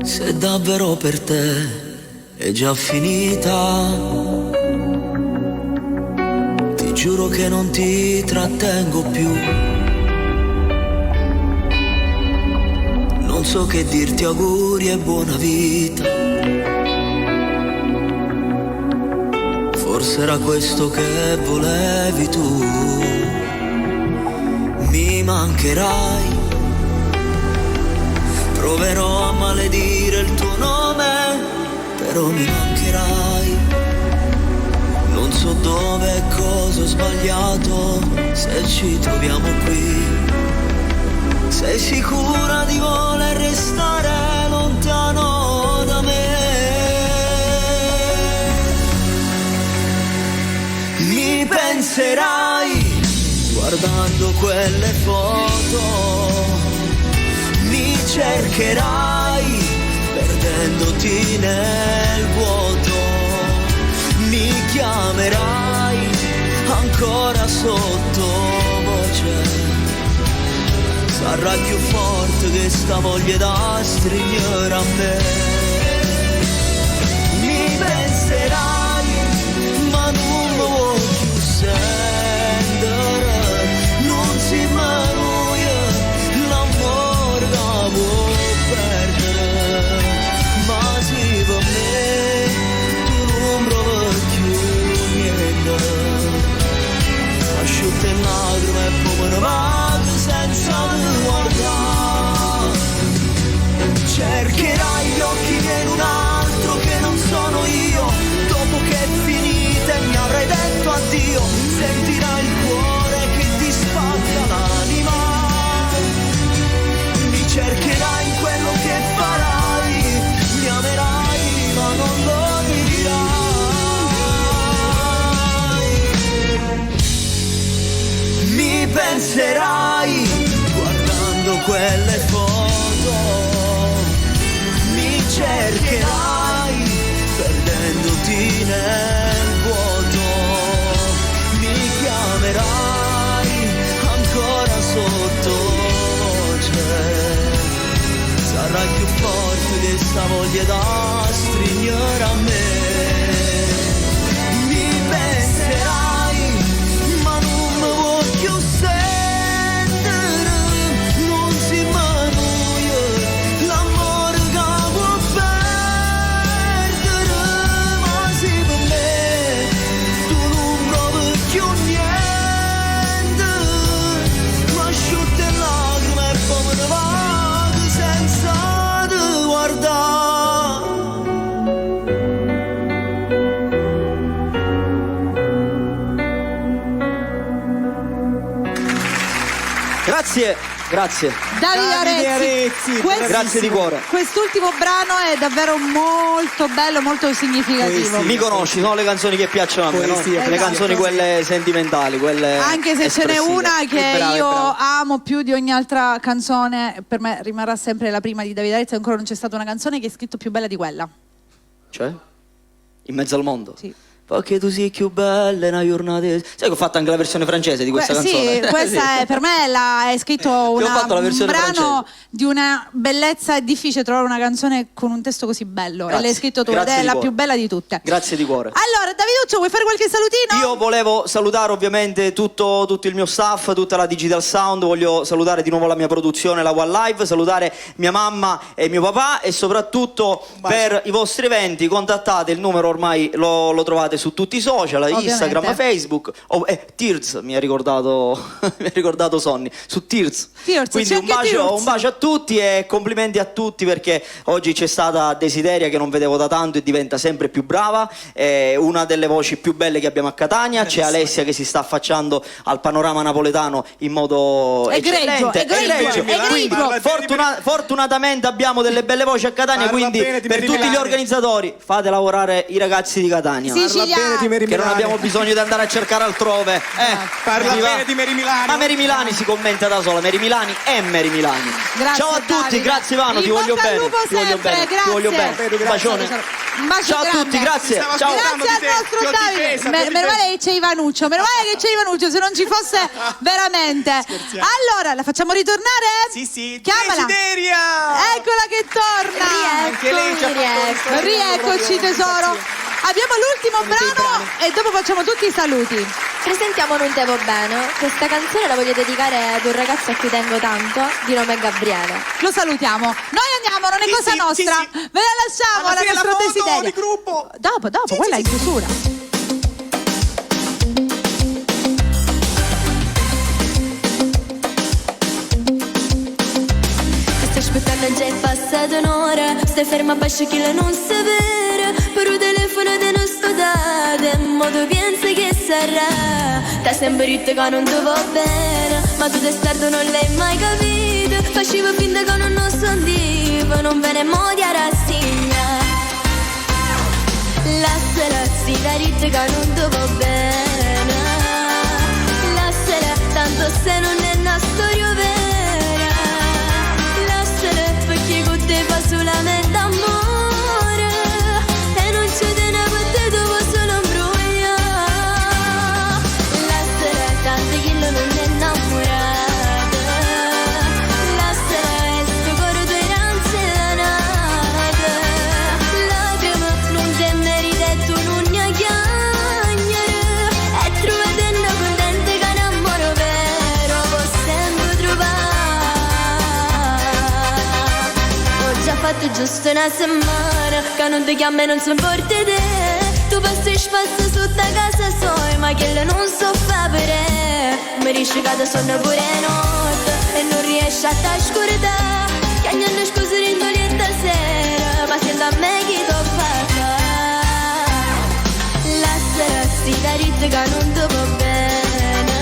Se davvero per te è già finita, giuro che non ti trattengo più. Non so che dirti, auguri e buona vita. forse era questo che volevi tu. Mi mancherai, proverò a maledire il tuo nome, però mi mancherai. Non so dove e cosa ho sbagliato, se ci troviamo qui. Sei sicura di voler restare lontano da me? Mi penserai guardando quelle foto, mi cercherai perdendoti nel vuoto, mi chiamerai ancora sottovoce. Sarai più forte che sta voglia da stringere a me. Mi penserai, ma non lo vuoi più sentire. Non si manuia l'amore che può perdere. Ma sì per me, tu non provi più niente. Asciutta in lacrime e poi me ne vado senza guardare. Cercherai gli occhi di un altro che non sono io. Dopo che è finita e mi avrai detto addio, sentirai il cuore che ti spacca l'anima. Mi cercherai in quello che farai, mi amerai ma non lo dirai. Mi penserai guardando quelle foto, mi cercherai perdendoti nel vuoto, mi chiamerai ancora sottovoce. Sarai più forte che sta voglia da stringere a me. Mi penserai ma non mi vuoi più sentire. Non si manuia l'amore che può perdere. Ma sì per me tu non provi più niente. Ma asciutta in lacrime e poi me ne vado senza te guardare. Grazie. Davide Arezzi, Grazie di cuore. Quest'ultimo brano è davvero molto bello, molto significativo. Mi conosci, sono le canzoni che piacciono a me, no? Le canzoni quelle sentimentali, quelle Anche se ce n'è espressive. una che Brave, io brave. amo più di ogni altra canzone, per me rimarrà sempre la prima di Davide Arezzi. Ancora non c'è stata una canzone che è scritto più bella di quella. Cioè? In mezzo al mondo? Sì. Perché tu sei più bella una giornata. Sai che ho fatto anche la versione francese di questa canzone? Sì, questa è, per me è scritto Ho un fatto la versione brano francese. di una bellezza. È difficile trovare una canzone con un testo così bello. Grazie. E l'hai scritto tu ed Grazie è di la cuore. più bella di tutte. Grazie di cuore. Allora, Daviduccio, vuoi fare qualche salutino? Io volevo salutare ovviamente tutto il mio staff, tutta la Digital Sound, voglio salutare di nuovo la mia produzione, la One Live, salutare mia mamma e mio papà e soprattutto per i vostri eventi contattate il numero, ormai lo trovate su tutti i social, Instagram, Facebook, Tears mi ha ricordato Sonny, su Tears. Quindi un bacio a tutti e complimenti a tutti perché oggi c'è stata Desideria che non vedevo da tanto e diventa sempre più brava, è una delle voci più belle che abbiamo a Catania, c'è Alessia che si sta affacciando al panorama napoletano in modo eccellente. Quindi fortunatamente abbiamo delle belle voci a Catania, quindi per tutti gli organizzatori fate lavorare i ragazzi di Catania, che non abbiamo bisogno di andare a cercare altrove. Parla bene di Mary Milani. Ma Mary Milani si commenta da sola, Mary Milani è Mary Milani. Grazie, ciao a tutti, Davide. grazie Ivano, ti In voglio bocca al bene. lupo Ti voglio sempre, bene. grazie. Ti voglio bene. Un bacione. Un bacio Ciao a grande. tutti, grazie. Ciao. Grazie al nostro Davide. Meno male che c'è Ivanuccio, se non ci fosse veramente. Allora, la facciamo ritornare? Sì. Chiamala. Desideria. Eccola che torna. Anche lei ci ha fatto Rieccoci tesoro. Abbiamo l'ultimo brano e dopo facciamo tutti i saluti. Presentiamo Non te vo bene. Questa canzone la voglio dedicare ad un ragazzo a cui tengo tanto, di nome Gabriele. Lo salutiamo. Noi andiamo, non è cosa nostra. sì. Ve la lasciamo Alla alla fine nostra la foto desiderio. di gruppo. Dopo, quella è in chiusura. aspettando già è passata un'ora. Stai ferma a bacio che la non sapere. Per il telefono te non sto date. In modo pensa che sarà. T'ha sempre detto che non ti va bene, ma tu testardo non l'hai mai capito. Facevo finta che non lo sentivo. Non ve ne modi a rassegna. Lasciala, si da detto che non ti va bene. Lasciala, tanto se non è una storia vera. Lasciala, perché con te fa solamente amore. E non c'è te ne per dopo solo imbrogliare. Lasciala, tanto che non è innamorata. Lasciala, e sto cuore tu era anzianata. Lacrime, non te meriti e tu non ne chiagnere. E trovate una contente che un amore vero possiamo trovare. Ho già fatto giusto una settimana che non ti chiamo e non sono forte te. Tu passi spazio sotto casa sua, ma che le non so fare. Mi riesci che sonno pure notte e non riesci a t'ascoltare. Che non le scuse rindolietta sera, ma sento a me chi t'ho fatta. Lasciala, si da ritmo che non ti va bene.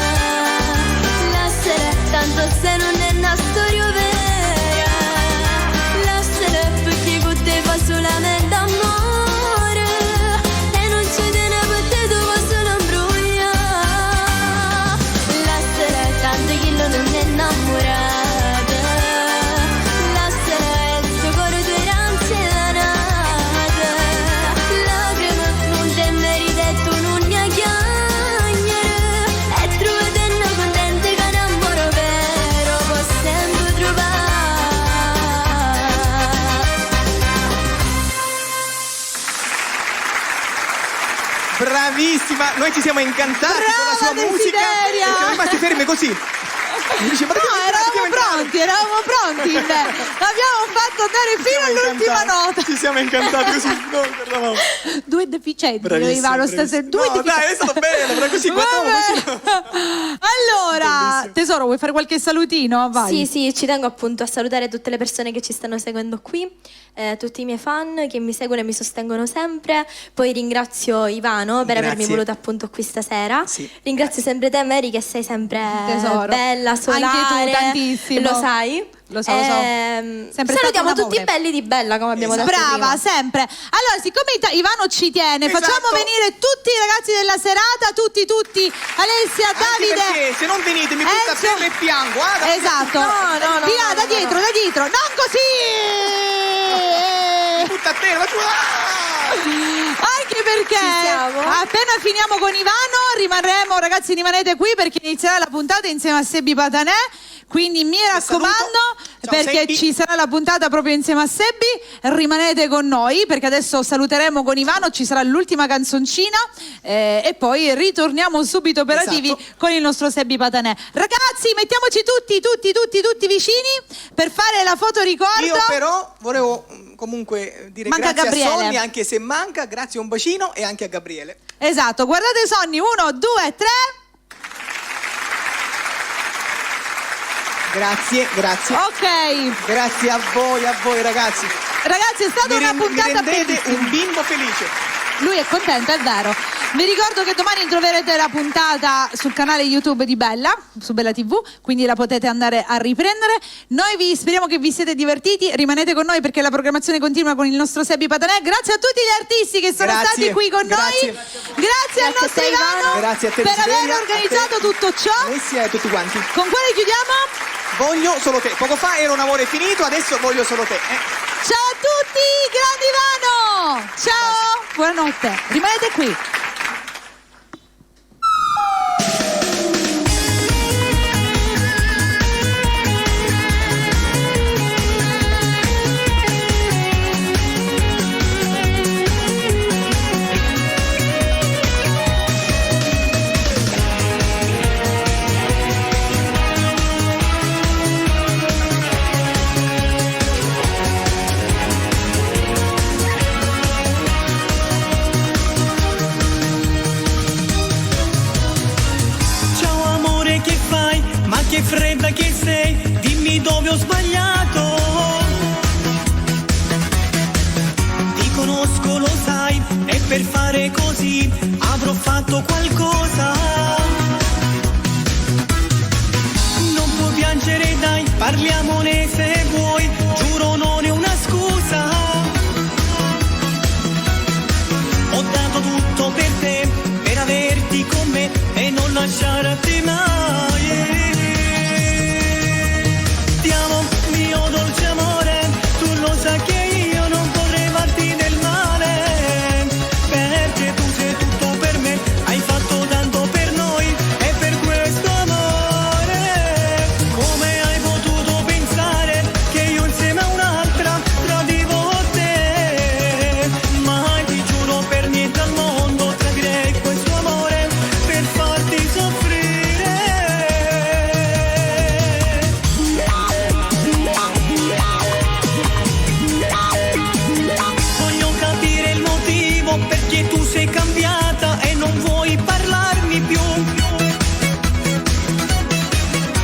Lasciala, tanto se non è una storia vera. Lasciala, perché con te fa solamente amore. E non c'è te ne per te dopo solo imbrogliare. Lasciala, tanto che non è innamorata. Lasciala, e il suo cuore tu era anzianata. Lacrime, non te meriti e tu non ne chiagnere. E trovate una contente che un amore vero possiamo trovare. Bravissima, noi ci siamo incantati con la sua Brava, musica Desideria! e siamo rimasti fermi così. Mi dice, ma No, eravamo pronti. L'abbiamo fatto andare fino all'ultima nota. Ci siamo incantati così. No, guardavamo. Due deficienti, Bravissimo, Ivano, bravissimo. stasera. Due No, dai, deficienti. è stato bello, però così guardavamo così. Allora, Bellissimo. tesoro, vuoi fare qualche salutino? Vai. Sì, sì, ci tengo appunto a salutare tutte le persone che ci stanno seguendo qui, tutti i miei fan che mi seguono e mi sostengono sempre. Poi ringrazio Ivano per avermi Grazie. voluto appunto qui stasera. Sì. Ringrazio sempre te, Mary, che sei sempre Tesoro. bella, solare. Anche tu, tantissimo. Lo sai? Lo so, lo so. Sempre Salutiamo stato un tutti amore. belli di Bella, come abbiamo detto Brava, prima. sempre. Allora, siccome Ivano ci tiene, Esatto. facciamo venire tutti i ragazzi della serata, tutti. Alessia, Anche Davide. perché se non venite mi butta a Enzo. terra e piango. Ah, Esatto. No, Via, da dietro. Non così. Mi butta a terra. Anche perché siamo. appena finiamo con Ivano rimarremo, ragazzi, rimanete qui perché inizierà la puntata insieme a Sebbi Patanè. Quindi mi raccomando, Ciao, perché Sebbi. ci sarà la puntata proprio insieme a Sebbi, rimanete con noi perché adesso saluteremo con Ivano, ci sarà l'ultima canzoncina e poi ritorniamo subito operativi Esatto. con il nostro Sebbi Patanè. Ragazzi, mettiamoci tutti vicini per fare la foto ricordo. Io però volevo comunque dire Manca grazie Gabriele. a Sonny, anche se manca, grazie un bacino e anche a Gabriele. Esatto, guardate Sonny, 1, 2, 3. Grazie. Ok. Grazie a voi ragazzi. Ragazzi, è stata una puntata mi rendete bellissima. un bimbo felice. Lui è contento, è vero. Vi ricordo che domani troverete la puntata sul canale YouTube di Bella, su Bella TV, quindi la potete andare a riprendere. Noi speriamo che vi siete divertiti, rimanete con noi perché la programmazione continua con il nostro Sebbi Patanè. Grazie a tutti gli artisti che sono Grazie, stati qui con grazie. noi. Grazie al Grazie a nostro te, Ivano Ivano. Grazie a te, per Desideria, aver organizzato a te, tutto ciò. Alessia e tutti quanti. Con quale chiudiamo? Voglio solo te. Poco fa era un amore finito, adesso voglio solo te. Ciao a tutti, grande Ivano! Ciao, buonanotte, rimanete qui. Ciao amore, che fai? Ma che fredda che sei, dimmi dove ho sbagliato. e per fare così avrò fatto qualcosa. Non puoi piangere, dai, parliamone se vuoi, giuro non è una scusa. Ho dato tutto per te, per averti con me e non lasciarti mai. Ti amo, mio dolce amore, tu lo sai che io non vorrei farti del male, perché tu sei tutto per me, hai fatto tanto per noi e per questo amore. Come hai potuto pensare che io insieme a un'altra tradivo te? Mai, ti giuro, per niente al mondo tradirei questo amore per farti soffrire. Voglio capire il motivo perché tu sei cambiata e non vuoi parlarmi più.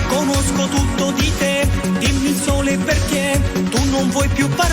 Conosco tutto di te, dimmi solo perché tu non vuoi più parlare.